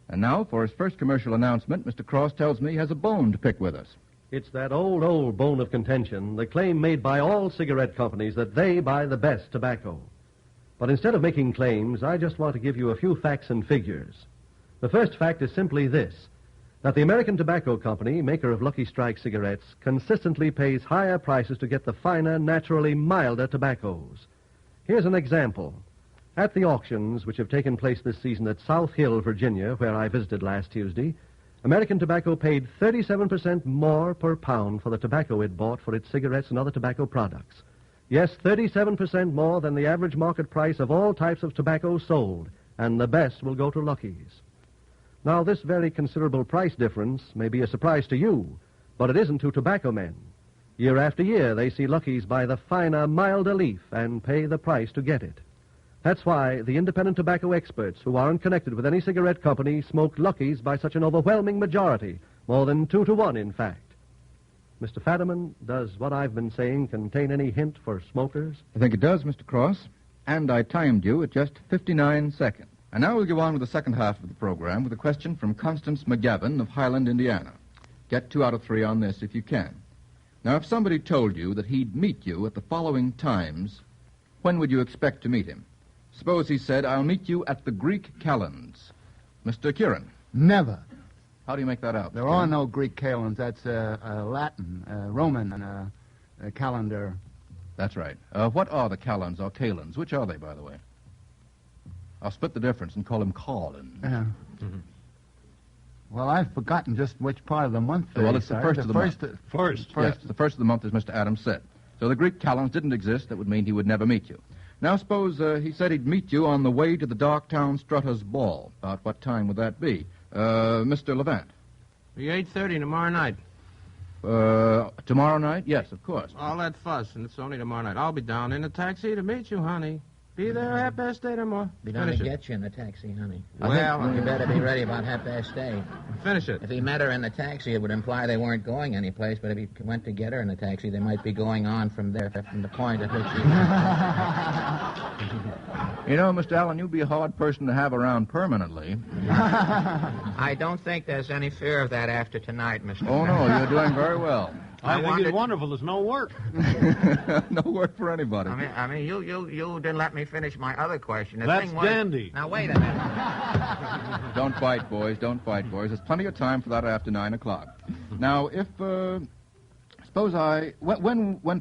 And now, for his first commercial announcement, Mr. Cross tells me he has a bone to pick with us. It's that old bone of contention, the claim made by all cigarette companies that they buy the best tobacco. But instead of making claims, I just want to give you a few facts and figures. The first fact is simply this, that the American Tobacco Company, maker of Lucky Strike cigarettes, consistently pays higher prices to get the finer, naturally milder tobaccos. Here's an example. At the auctions, which have taken place this season at South Hill, Virginia, where I visited last Tuesday, American Tobacco paid 37% more per pound for the tobacco it bought for its cigarettes and other tobacco products. Yes, 37% more than the average market price of all types of tobacco sold, and the best will go to Lucky's. Now, this very considerable price difference may be a surprise to you, but it isn't to tobacco men. Year after year, they see Lucky's buy the finer, milder leaf and pay the price to get it. That's why the independent tobacco experts who aren't connected with any cigarette company smoke Lucky's by such an overwhelming majority, more than 2 to 1, in fact. Mr. Fadiman, does what I've been saying contain any hint for smokers? I think it does, Mr. Cross, and I timed you at just 59 seconds. And now we'll go on with the second half of the program with a question from Constance McGavin of Highland, Indiana. Get 2 out of 3 on this if you can. Now, if somebody told you that he'd meet you at the following times, when would you expect to meet him? Suppose he said, I'll meet you at the Greek Kalends. Mr. Kieran. Never. How do you make that out? There are no Greek calends. That's Latin, Roman, and a calendar. That's right. What are the kalends or kalends? Which are they, by the way? I'll split the difference and call them Colin. Yeah. Well, I've forgotten just which part of the month. Well, it's the first of the month. First. Yes, the first of the month, as Mr. Adams said. So the Greek calends didn't exist. That would mean he would never meet you. Now, suppose he said he'd meet you on the way to the Darktown Strutters Ball. About what time would that be? Mr. Levant. Be 8:30 tomorrow night. Tomorrow night? Yes, of course. All that fuss, and it's only tomorrow night. I'll be down in a taxi to meet you, honey. Be there 8:30 or more. Be down to get you in the taxi, honey. Well, you better be ready about 8:30. Finish it. If he met her in the taxi, it would imply they weren't going anyplace, but if he went to get her in the taxi, they might be going on from there, from the point at which he... You know, Mr. Allen, you'd be a hard person to have around permanently. I don't think there's any fear of that after tonight, Mr. Oh, no, you're doing very well. I think it's wonderful. There's no work. No work for anybody. I mean, you didn't let me finish my other question. The That's thing was, dandy. Now, wait a minute. Don't fight, boys. Don't fight, boys. There's plenty of time for that after 9 o'clock. Now, if, when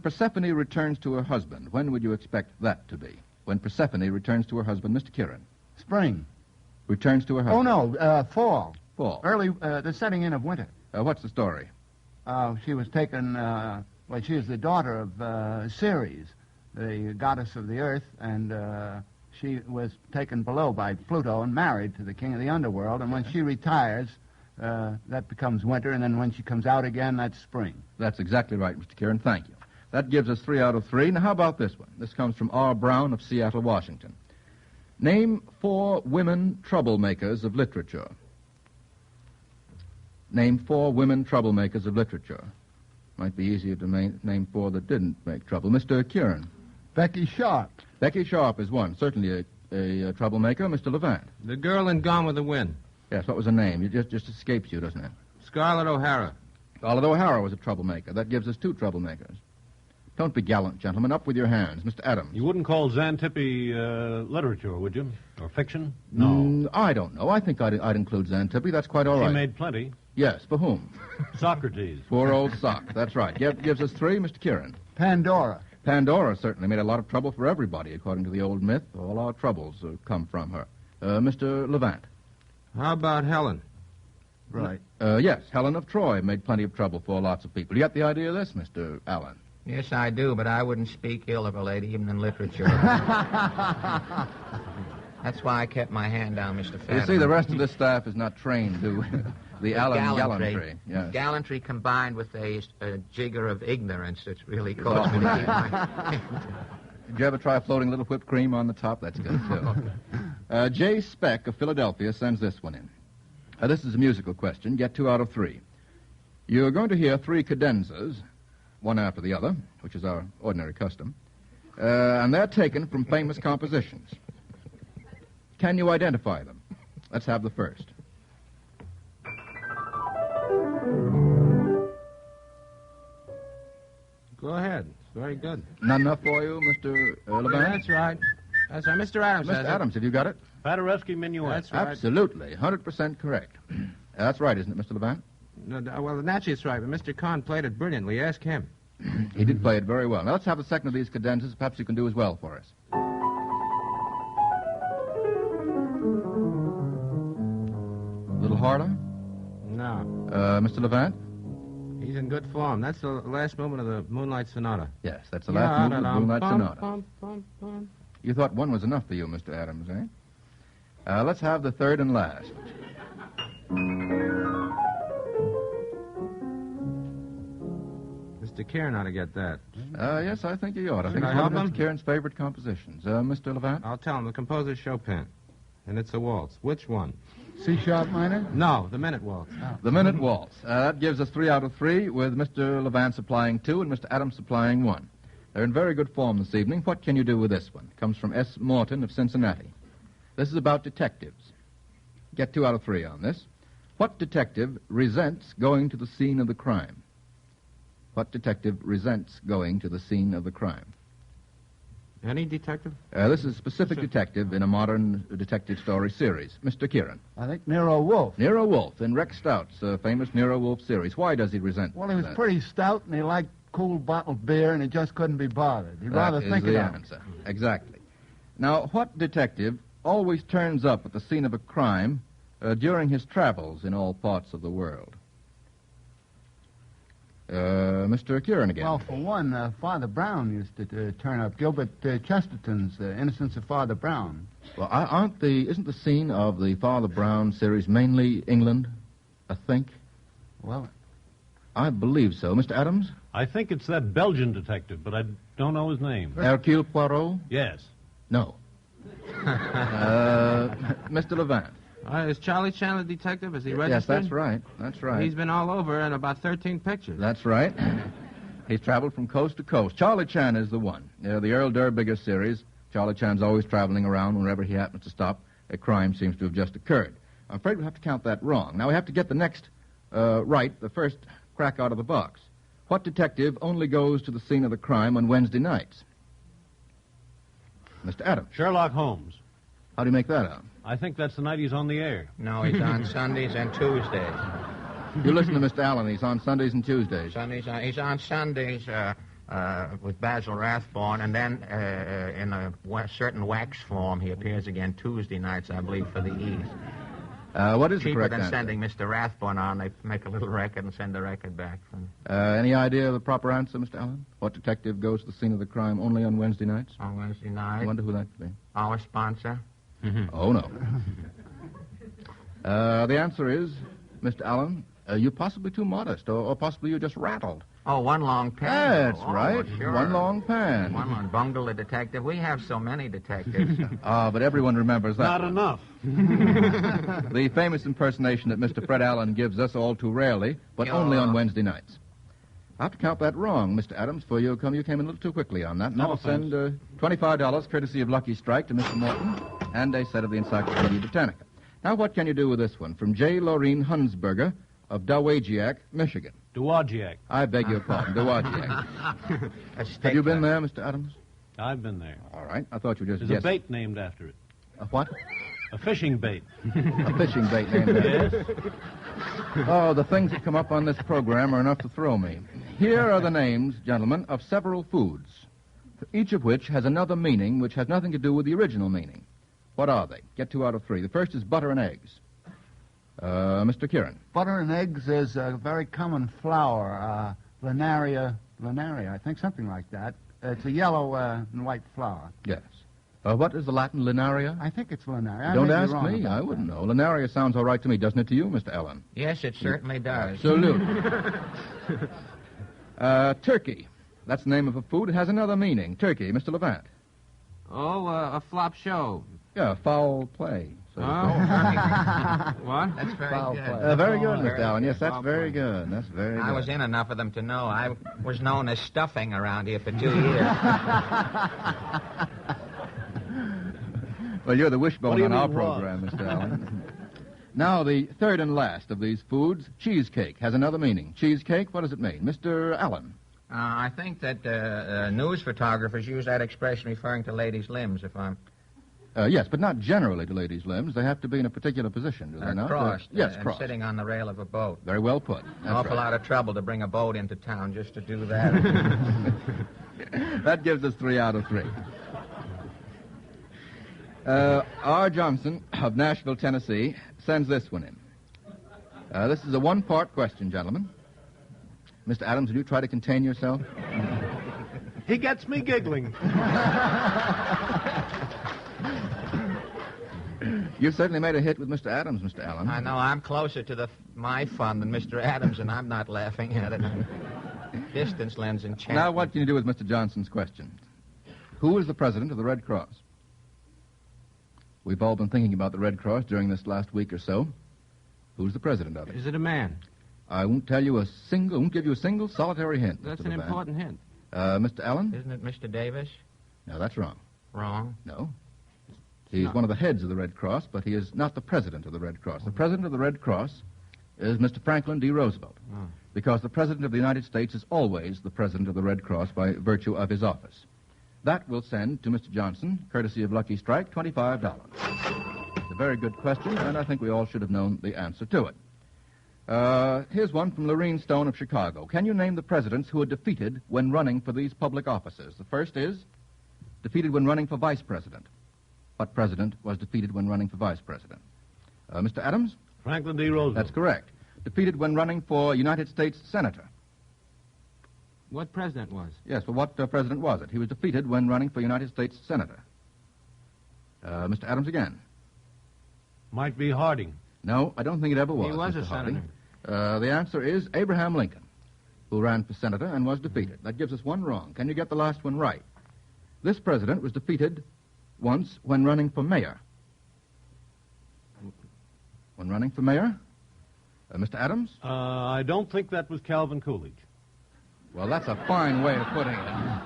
Persephone returns to her husband, when would you expect that to be? When Persephone returns to her husband, Mr. Kieran. Spring. Returns to her husband. Oh, no, fall. Fall. Early, the setting in of winter. What's the story? She was taken, she is the daughter of Ceres, the goddess of the earth, and she was taken below by Pluto and married to the king of the underworld, and when she retires, that becomes winter, and then when she comes out again, that's spring. That's exactly right, Mr. Kieran. Thank you. That gives us 3 out of 3. Now, how about this one? This comes from R. Brown of Seattle, Washington. Name 4 women troublemakers of literature. Name 4 women troublemakers of literature. Might be easier to name 4 that didn't make trouble. Mr. Kieran. Becky Sharp. Becky Sharp is one. Certainly a troublemaker. Mr. Levant. The girl in Gone with the Wind. Yes, what was her name? It just escapes you, doesn't it? Scarlett O'Hara. Scarlett O'Hara was a troublemaker. That gives us 2 troublemakers. Don't be gallant, gentlemen. Up with your hands. Mr. Adams. You wouldn't call Xantippe literature, would you? Or fiction? No. I don't know. I think I'd include Xantippe. That's quite all right. She made plenty. Yes, for whom? Socrates. Poor old Sock. That's right. Gives us 3, Mr. Kieran. Pandora. Pandora certainly made a lot of trouble for everybody, according to the old myth. All our troubles come from her. Mr. Levant. How about Helen? Right. Yes, Helen of Troy made plenty of trouble for lots of people. You got the idea of this, Mr. Allen? Yes, I do, but I wouldn't speak ill of a lady, even in literature. That's why I kept my hand down, Mr. Fadman. You see, the rest of this staff is not trained to the Allen gallantry. Yes. Gallantry combined with a jigger of ignorance that's really caused me to keep my... Did you ever try floating a little whipped cream on the top? That's good, too. J. Speck of Philadelphia sends this one in. This is a musical question. Get 2 out of 3. You're going to hear 3 cadenzas, one after the other, which is our ordinary custom, and they're taken from famous compositions. Can you identify them? Let's have the first. Go ahead. It's very good. Not enough for you, Mr. Levant? That's right. That's right. Mr. Adams Mr. Adams, have you got it? Paderewski Minuet. That's right. Absolutely. 100% correct. That's right, isn't it, Mr. Levant? No, well, naturally it's right, but Mr. Kahn played it brilliantly. Ask him. He did play it very well. Now, let's have the second of these cadenzas. Perhaps you can do as well for us. A little harder? No. Mr. Levant? He's in good form. That's the last movement of the Moonlight Sonata. Yes, that's the last movement of the Moonlight Sonata. You thought one was enough for you, Mr. Adams, eh? Let's have the third and last. Mr. Kieran ought to get that. Yes, I think he ought. I think I it's one help of him? Mr. Kieran's favorite compositions. Mr. Levant? I'll tell him. The composer's Chopin. And it's a waltz. Which one? C-sharp minor? No, the minute waltz. Oh. The Minute Waltz. That gives us 3 out of 3, with Mr. Levant supplying 2 and Mr. Adams supplying 1. They're in very good form this evening. What can you do with this one? It comes from S. Morton of Cincinnati. This is about detectives. Get 2 out of 3 on this. What detective resents going to the scene of the crime? What detective resents going to the scene of the crime? Any detective? This is a specific detective in a modern detective story series. Mr. Kieran. I think Nero Wolfe. Nero Wolfe in Rex Stout's famous Nero Wolfe series. Why does he resent Well, he was that? pretty stout, and he liked cool bottled beer, and he just couldn't be bothered. He'd rather That is think the about answer. Exactly. Now, what detective always turns up at the scene of a crime during his travels in all parts of the world? Mr. Kieran again. Well, for one, Father Brown used to turn up. Gilbert Chesterton's Innocents of Father Brown. Well, isn't the scene of the Father Brown series mainly England, I think? Well, I believe so. Mr. Adams? I think it's that Belgian detective, but I don't know his name. Hercule Poirot? Yes. No. Mr. Levant? Is Charlie Chan the detective? Is he registered? Yes, that's right. That's right. He's been all over in about 13 pictures. That's right. He's traveled from coast to coast. Charlie Chan is the one. The Earl Derbiger series, Charlie Chan's always traveling around. Whenever he happens to stop, a crime seems to have just occurred. I'm afraid we have to count that wrong. Now we have to get the next right, the first crack out of the box. What detective only goes to the scene of the crime on Wednesday nights? Mr. Adams. Sherlock Holmes. How do you make that out? I think that's the night he's on the air. No, he's on Sundays and Tuesdays. You listen to Mr. Allen. He's on Sundays and Tuesdays. He's on Sundays with Basil Rathbone, and then in a certain wax form, he appears again Tuesday nights, I believe, for the East. What is the Cheaper correct than answer? sending Mr. Rathbone on. They make a little record and send the record back. Any idea of the proper answer, Mr. Allen? What detective goes to the scene of the crime only on Wednesday nights? On Wednesday night. I wonder who that could be. Our sponsor. Oh, no. The answer is, Mr. Allen, you're possibly too modest, or possibly you're just rattled. Oh, One Long Pan. That's right. Sure. One Long Pan. One Long Bungle the detective. We have so many detectives. But everyone remembers that. Not one. enough. The famous impersonation that Mr. Fred Allen gives us all too rarely, but only on Wednesday nights. I have to count that wrong, Mr. Adams, for you came in a little too quickly on that. And No that'll send $25 courtesy of Lucky Strike to Mr. Morton and a set of the Encyclopedia Britannica. Now, what can you do with this one? From J. Lorene Hunsberger of Dowagiac, Michigan. Dowagiac. I beg your pardon, Dowagiac. Have you been there, Mr. Adams? I've been there. All right. I thought you were just There's guessing. a bait named after it. A what? A fishing bait. A fishing bait named after it. Yes. Oh, the things that come up on this program are enough to throw me. Here are the names, gentlemen, of several foods, each of which has another meaning which has nothing to do with the original meaning. What are they? Get 2 out of 3. The first is butter and eggs. Mr. Kieran. Butter and eggs is a very common flower, Linaria, I think, something like that. It's a yellow and white flower. Yes. What is the Latin linaria? I think it's Linaria. Don't ask me. I wouldn't know. Linaria sounds all right to me, doesn't it to you, Mr. Allen? Yes, it certainly does. Absolutely. Turkey. That's the name of a food. It has another meaning. Turkey. Mr. Levant. Oh, a flop show. Yeah, foul play. So What? That's very foul good. play. Very good, Very Mr. Allen. good. Yes, that's very good. That's very good. I was in enough of them to know. I was known as stuffing around here for 2 years. Well, you're the What wishbone do you on our mean, program, Mr. Allen. Now, the third and last of these foods, cheesecake, has another meaning. Cheesecake, what does it mean? Mr. Allen. I think that news photographers use that expression referring to ladies' limbs, if I'm... Yes, but not generally to ladies' limbs. They have to be in a particular position, do they not? Crossed. Yes, and crossed. sitting on the rail of a boat. Very well put. An awful lot of trouble to bring a boat into town just to do that. That gives us 3 out of 3. R. Johnson of Nashville, Tennessee, sends this one in. This is a one-part question, gentlemen. Mr. Adams, will you try to contain yourself? He gets me giggling. You certainly made a hit with Mr. Adams, Mr. Allen. I know. I'm closer to my fun than Mr. Adams, and I'm not laughing at it. Distance lends enchantment. Now, what can you do with Mr. Johnson's question? Who is the president of the Red Cross? We've all been thinking about the Red Cross during this last week or so. Who's the president of it? Is it a man? I won't give you a single solitary hint. That's Mr. an Levant. important hint. Mr. Allen? Isn't it Mr. Davis? No, that's wrong. Wrong. No. He's one of the heads of the Red Cross, but he is not the president of the Red Cross. The president of the Red Cross is Mr. Franklin D. Roosevelt, because the president of the United States is always the president of the Red Cross by virtue of his office. That will send to Mr. Johnson, courtesy of Lucky Strike, $25. It's a very good question, and I think we all should have known the answer to it. Here's one from Lorene Stone of Chicago. Can you name the presidents who were defeated when running for these public offices? The first is defeated when running for vice president. What president was defeated when running for vice president? Mr. Adams? Franklin D. Roosevelt. That's correct. Defeated when running for United States Senator. What president was? Yes, but what president was it? He was defeated when running for United States Senator. Mr. Adams again. Might be Harding. No, I don't think it ever was. He was Mr. a Harding. senator. The answer is Abraham Lincoln, who ran for senator and was defeated. That gives us one wrong. Can you get the last one right? This president was defeated once when running for mayor. When running for mayor? Mr. Adams? I don't think that was Calvin Coolidge. Well, that's a fine way of putting it.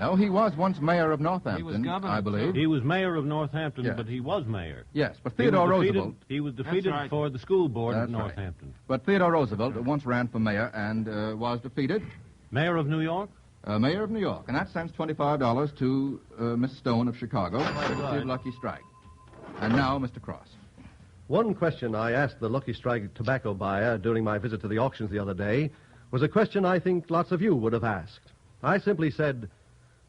No, he was once mayor of Northampton, He was governor, I believe. He was mayor of Northampton, Yeah. but he was mayor. Yes, but Theodore Roosevelt... He was defeated right. for the school board That's of right. Northampton. But Theodore Roosevelt once ran for mayor and was defeated. Mayor of New York? Mayor of New York. And that sends $25 to Miss Stone of Chicago. right. Lucky Strike. And now, Mr. Cross. One question I asked the Lucky Strike tobacco buyer during my visit to the auctions the other day was a question I think lots of you would have asked. I simply said,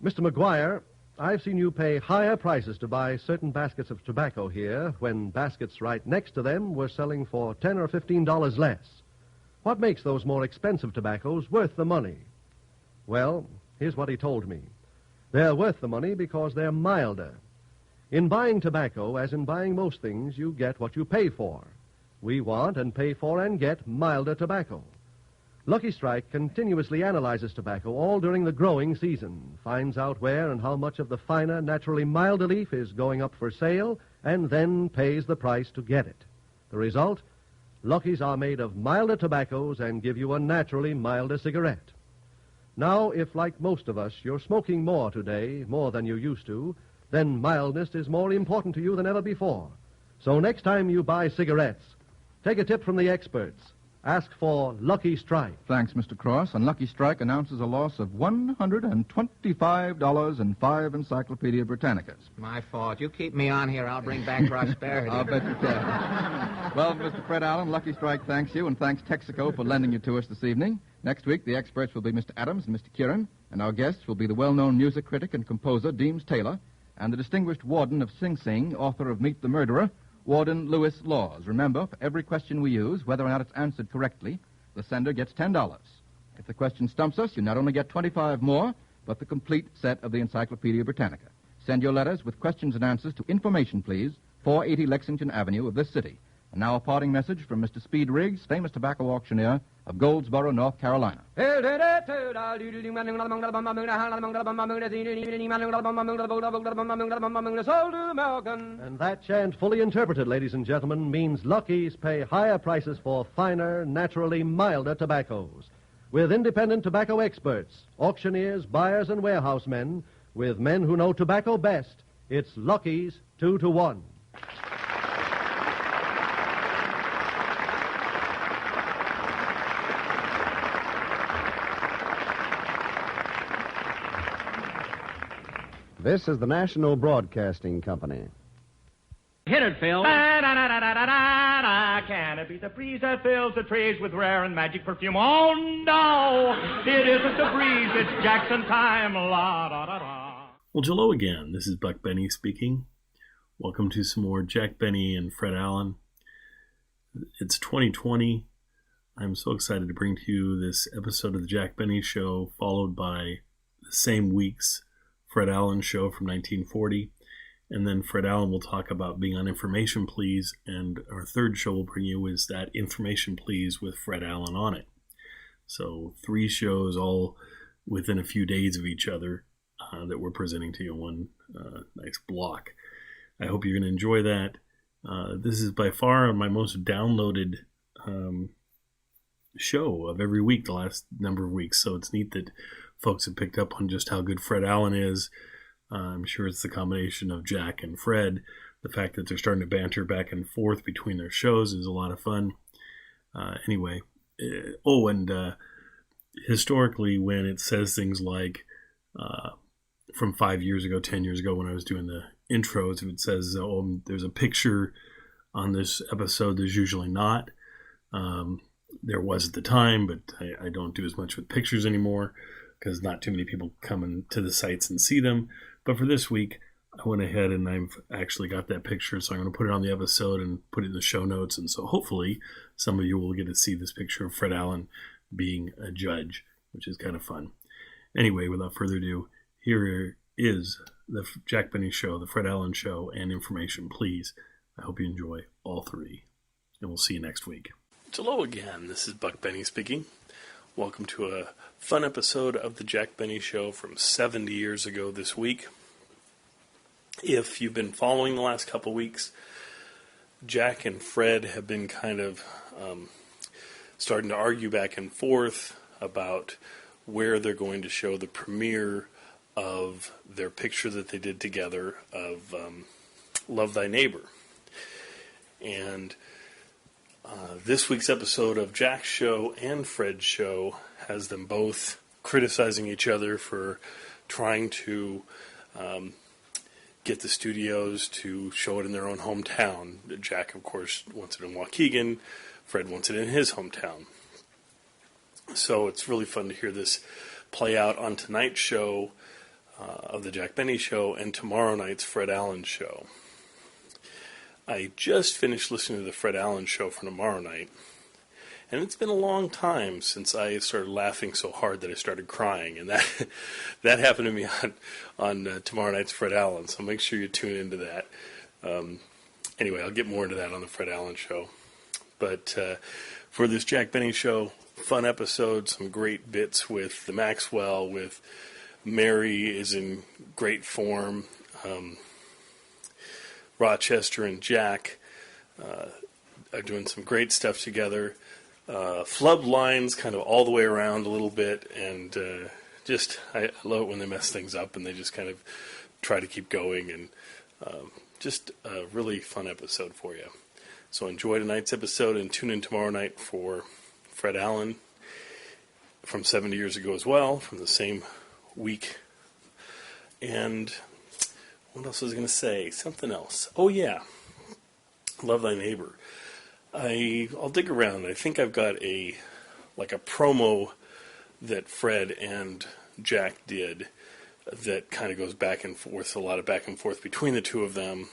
Mr. McGuire, I've seen you pay higher prices to buy certain baskets of tobacco here when baskets right next to them were selling for $10 or $15 less. What makes those more expensive tobaccos worth the money? Well, here's what he told me. They're worth the money because they're milder. In buying tobacco, as in buying most things, you get what you pay for. We want and pay for and get milder tobacco. Lucky Strike continuously analyzes tobacco all during the growing season, finds out where and how much of the finer, naturally milder leaf is going up for sale, and then pays the price to get it. The result? Luckies are made of milder tobaccos and give you a naturally milder cigarette. Now, if, like most of us, you're smoking more today, more than you used to, then mildness is more important to you than ever before. So next time you buy cigarettes, take a tip from the experts. Ask for Lucky Strike. Thanks, Mr. Cross. And Lucky Strike announces a loss of $125 in 5 Encyclopedia Britannicas. My fault. You keep me on here, I'll bring back prosperity. I'll bet you can. Well, Mr. Fred Allen, Lucky Strike thanks you, and thanks Texaco for lending you to us this evening. Next week, the experts will be Mr. Adams and Mr. Kieran, and our guests will be the well-known music critic and composer Deems Taylor, and the distinguished warden of Sing Sing, author of Meet the Murderer, Warden Lewis Laws. Remember, for every question we use, whether or not it's answered correctly, the sender gets $10. If the question stumps us, you not only get 25 more, but the complete set of the Encyclopedia Britannica. Send your letters with questions and answers to Information, please, 480 Lexington Avenue of this city. And now a parting message from Mr. Speed Riggs, famous tobacco auctioneer of Goldsboro, North Carolina. And that chant, fully interpreted, ladies and gentlemen, means Luckies pay higher prices for finer, naturally milder tobaccos. With independent tobacco experts, auctioneers, buyers, and warehousemen, with men who know tobacco best, it's Luckies 2-to-1. This is the National Broadcasting Company. Hit it, Phil. Can it be the breeze that fills the trees with rare and magic perfume? Oh, no, it isn't the breeze. It's Jackson time. La, da, da, da. Well, hello again. This is Buck Benny speaking. Welcome to some more Jack Benny and Fred Allen. It's 2020. I'm so excited to bring to you this episode of the Jack Benny Show, followed by the same week's Fred Allen Show from 1940. And then Fred Allen will talk about being on Information Please. And our third show we'll bring you is that Information Please with Fred Allen on it. So 3 shows all within a few days of each other that we're presenting to you in one nice block. I hope you're going to enjoy that. This is by far my most downloaded show of every week, the last number of weeks. So it's neat that folks have picked up on just how good Fred Allen is. I'm sure it's the combination of Jack and Fred. The fact that they're starting to banter back and forth between their shows is a lot of fun. Anyway, historically, when it says things like from 5 years ago, 10 years ago, when I was doing the intros, if it says, there's a picture on this episode, there's usually not. There was at the time, but I don't do as much with pictures anymore because not too many people come into the sites and see them. But for this week, I went ahead and I've actually got that picture, so I'm going to put it on the episode and put it in the show notes. And so hopefully some of you will get to see this picture of Fred Allen being a judge, which is kind of fun. Anyway, without further ado, here is the Jack Benny Show, the Fred Allen Show, and Information Please. I hope you enjoy all three, and we'll see you next week. Hello again, this is Buck Benny speaking. Welcome to a fun episode of the Jack Benny Show from 70 years ago this week. If you've been following the last couple weeks, Jack and Fred have been kind of starting to argue back and forth about where they're going to show the premiere of their picture that they did together of Love Thy Neighbor. And this week's episode of Jack's show and Fred's show has them both criticizing each other for trying to get the studios to show it in their own hometown. Jack, of course, wants it in Waukegan. Fred wants it in his hometown. So it's really fun to hear this play out on tonight's show of the Jack Benny Show and tomorrow night's Fred Allen Show. I just finished listening to the Fred Allen Show for tomorrow night, and it's been a long time since I started laughing so hard that I started crying, and that happened to me on tomorrow night's Fred Allen, so make sure you tune into that. Anyway, I'll get more into that on the Fred Allen Show. But for this Jack Benny Show, fun episode, some great bits with the Maxwell, with Mary is in great form. Rochester and Jack are doing some great stuff together. Flub lines kind of all the way around a little bit, and I love it when they mess things up and they just kind of try to keep going, and just a really fun episode for you. So enjoy tonight's episode and tune in tomorrow night for Fred Allen from 70 years ago as well, from the same week. And what else was I going to say? Something else. Oh, yeah. Love Thy Neighbor. I'll dig around. I think I've got a promo that Fred and Jack did that kind of goes back and forth, a lot of back and forth between the two of them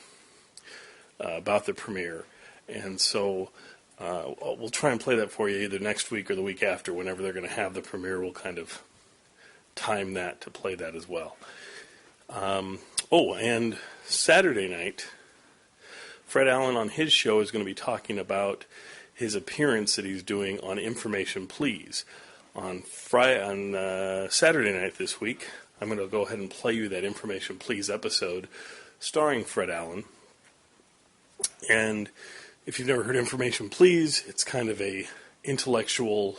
about the premiere. And so we'll try and play that for you either next week or the week after. Whenever they're going to have the premiere, we'll kind of time that to play that as well. And Saturday night, Fred Allen on his show is going to be talking about his appearance that he's doing on Information Please. On Saturday night this week, I'm going to go ahead and play you that Information Please episode starring Fred Allen. And if you've never heard Information Please, it's kind of a intellectual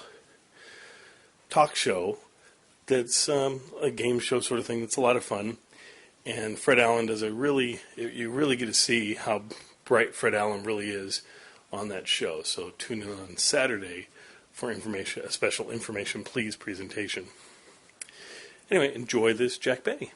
talk show that's a game show sort of thing that's a lot of fun. And Fred Allen does you really get to see how bright Fred Allen really is on that show. So tune in on Saturday for a special Information Please presentation. Anyway, enjoy this Jack Benny.